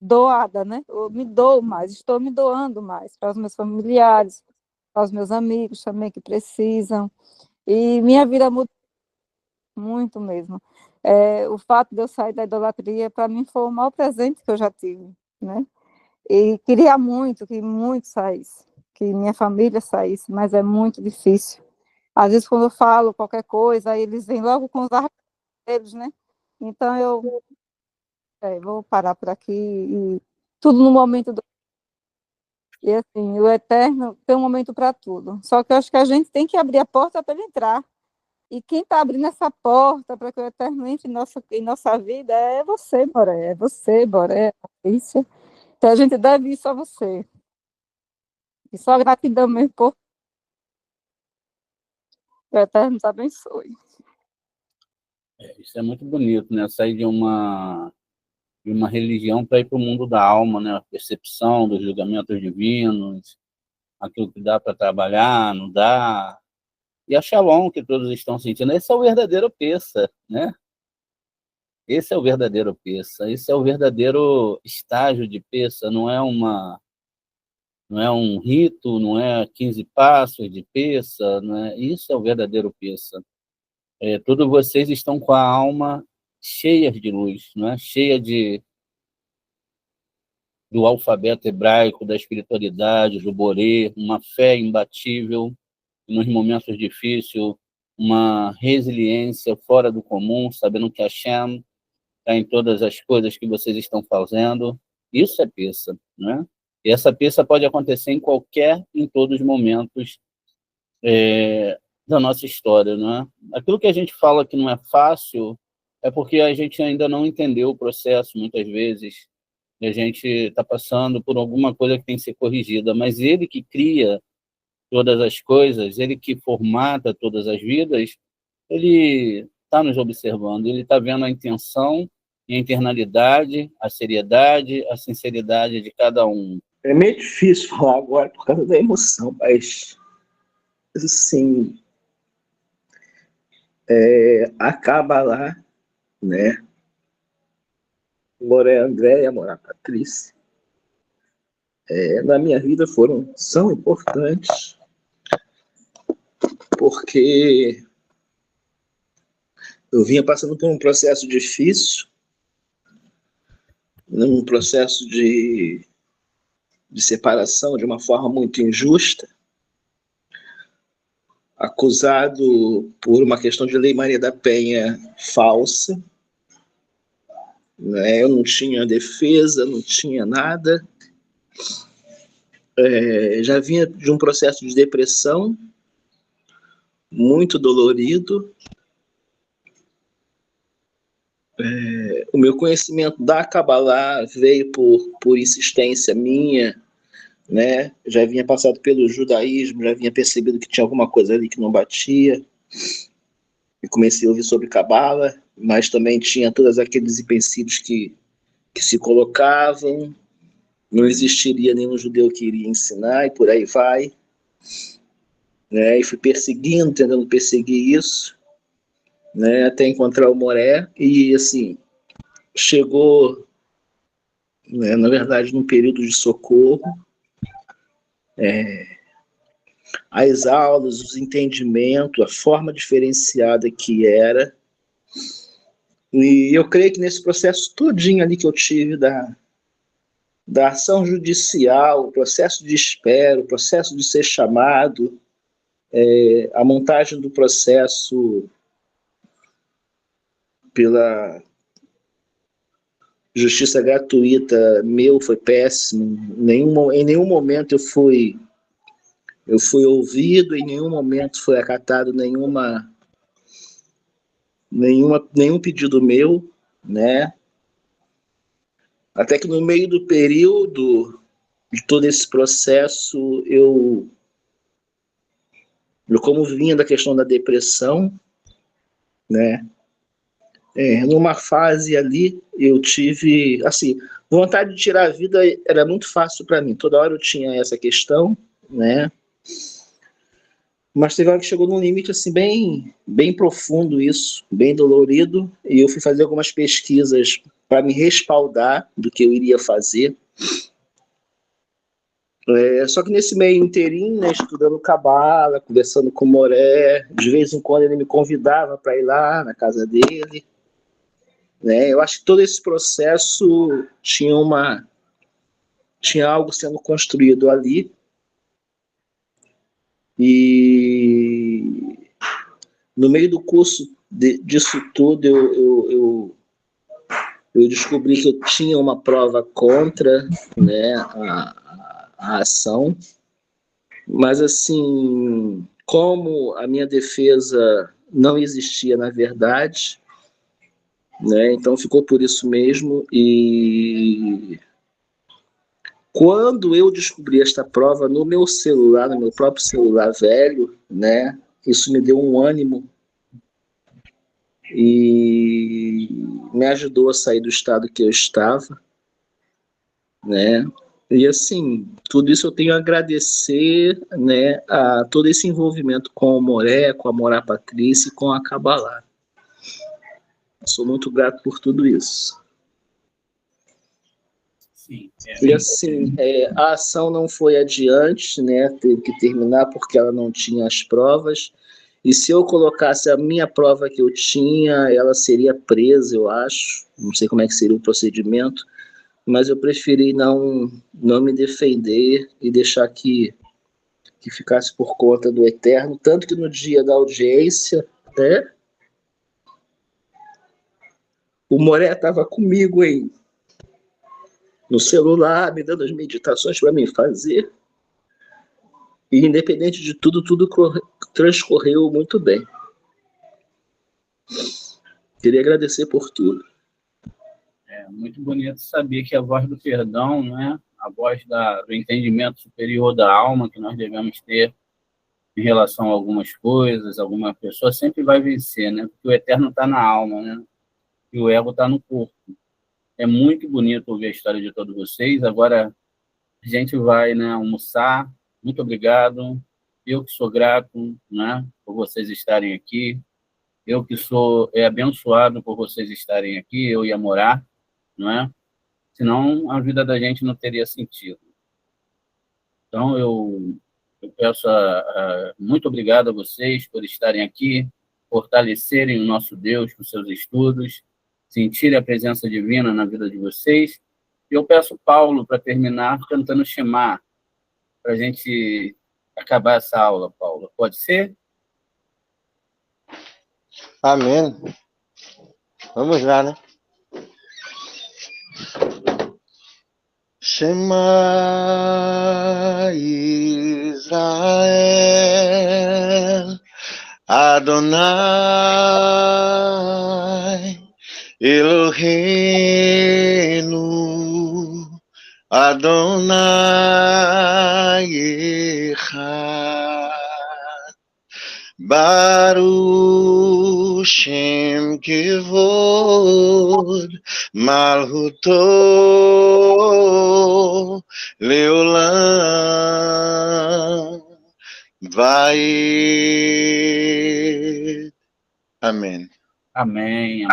doada, né? Eu me dou mais, estou me doando mais para os meus familiares, para os meus amigos também que precisam. E minha vida mudou muito mesmo. O fato de eu sair da idolatria, para mim, foi o maior presente que eu já tive, né? E queria muito que muito saísse, que minha família saísse, mas é muito difícil. Às vezes, quando eu falo qualquer coisa, aí eles vêm logo com os argumentos deles, né? Então, eu vou parar por aqui e tudo no momento do... E assim, o Eterno tem um momento para tudo. Só que eu acho que a gente tem que abrir a porta para ele entrar. E quem está abrindo essa porta para que o Eterno entre em nossa vida é você, Boré. É você, Boré, Patrícia. Então a gente deve isso a você. E só gratidão mesmo por que o Eterno nos abençoe. Isso é muito bonito, né? Sair de uma religião para ir para o mundo da alma, né? A percepção dos julgamentos divinos, aquilo que dá para trabalhar, não dá. E a Shalom que todos estão sentindo. Esse é o verdadeiro peça, né? Esse é o verdadeiro peça. Esse é o verdadeiro estágio de peça. Não é um rito, não é 15 passos de peça, né? Isso é o verdadeiro peça. Todos vocês estão com a alma cheia de luz, né? Cheia do alfabeto hebraico, da espiritualidade, do Boré, uma fé imbatível nos momentos difíceis, uma resiliência fora do comum, sabendo que Hashem está em todas as coisas que vocês estão fazendo. Isso é peça, né? E essa peça pode acontecer em todos os momentos da nossa história, né? Aquilo que a gente fala que não é fácil é porque a gente ainda não entendeu o processo, muitas vezes, e a gente está passando por alguma coisa que tem que ser corrigida, mas ele que cria todas as coisas, ele que formata todas as vidas, ele está nos observando, ele está vendo a intenção e a internalidade, a seriedade, a sinceridade de cada um. É meio difícil falar agora por causa da emoção, mas, assim, acaba lá, né? Moré Andréia, Morá Patrícia, na minha vida são importantes, porque eu vinha passando por um processo difícil, num processo de separação de uma forma muito injusta, acusado por uma questão de Lei Maria da Penha falsa, né? Eu não tinha defesa, não tinha nada. Já vinha de um processo de depressão muito dolorido. O meu conhecimento da Kabbalah veio por insistência minha, né? Já vinha passado pelo judaísmo, já vinha percebido que tinha alguma coisa ali que não batia. E comecei a ouvir sobre Kabbalah, mas também tinha todos aqueles empecilhos que se colocavam. Não existiria nenhum judeu que iria ensinar, e por aí vai. Né? E fui perseguindo, tentando perseguir isso, né? Até encontrar o Moré. E, assim, chegou, né, na verdade, num período de socorro. As aulas, os entendimentos, a forma diferenciada que era. E eu creio que nesse processo todinho ali que eu tive da ação judicial, o processo de espera, o processo de ser chamado, a montagem do processo pela justiça gratuita meu foi péssimo. Em nenhum momento eu fui ouvido, em nenhum momento foi acatado nenhum pedido meu, né? Até que no meio do período de todo esse processo, eu como vinha da questão da depressão, né? Numa fase ali, eu tive, assim, vontade de tirar a vida era muito fácil para mim. Toda hora eu tinha essa questão, né? Mas teve hora que chegou num limite, assim, bem profundo isso, bem dolorido, e eu fui fazer algumas pesquisas para me respaldar do que eu iria fazer. Só que nesse meio inteirinho, né, estudando Cabala, conversando com o Moré, de vez em quando ele me convidava para ir lá na casa dele, né? Eu acho que todo esse processo tinha algo sendo construído ali, e no meio do curso disso tudo eu descobri que eu tinha uma prova contra, né, a ação, mas assim, como a minha defesa não existia na verdade, né, então ficou por isso mesmo. E quando eu descobri esta prova no meu celular, no meu próprio celular velho, né, isso me deu um ânimo e me ajudou a sair do estado que eu estava, né? E assim, tudo isso eu tenho a agradecer, né, a todo esse envolvimento com o Moré, com a Morá Patrícia e com a Kabbalah. Sou muito grato por tudo isso. Sim, e assim, a ação não foi adiante, né? Teve que terminar porque ela não tinha as provas. E se eu colocasse a minha prova que eu tinha, ela seria presa, eu acho. Não sei como é que seria o procedimento, mas eu preferi não me defender e deixar que ficasse por conta do Eterno. Tanto que no dia da audiência, né, o Moré estava comigo no celular, me dando as meditações para mim fazer. E independente de tudo transcorreu muito bem. Queria agradecer por tudo. É muito bonito saber que a voz do perdão, né, a voz do entendimento superior da alma que nós devemos ter em relação a algumas coisas, alguma pessoa, sempre vai vencer, né? Porque o eterno está na alma, né? E o ego está no corpo. É muito bonito ouvir a história de todos vocês. Agora a gente vai, né, almoçar. Muito obrigado. Eu que sou grato, né, por vocês estarem aqui. Eu que sou abençoado por vocês estarem aqui, eu ia morar, não é? Senão a vida da gente não teria sentido. Então eu peço muito obrigado a vocês por estarem aqui, fortalecerem o nosso Deus com seus estudos, sentirem a presença divina na vida de vocês. E eu peço Paulo para terminar cantando Shema, para a gente acabar essa aula, Paulo. Pode ser? Amém. Vamos lá, né? Shema Israel, Adonai Eloheinu, Adonai Echad, Baruch Shem Kevod Malchuto Leolam Vaed. Amém. Amém.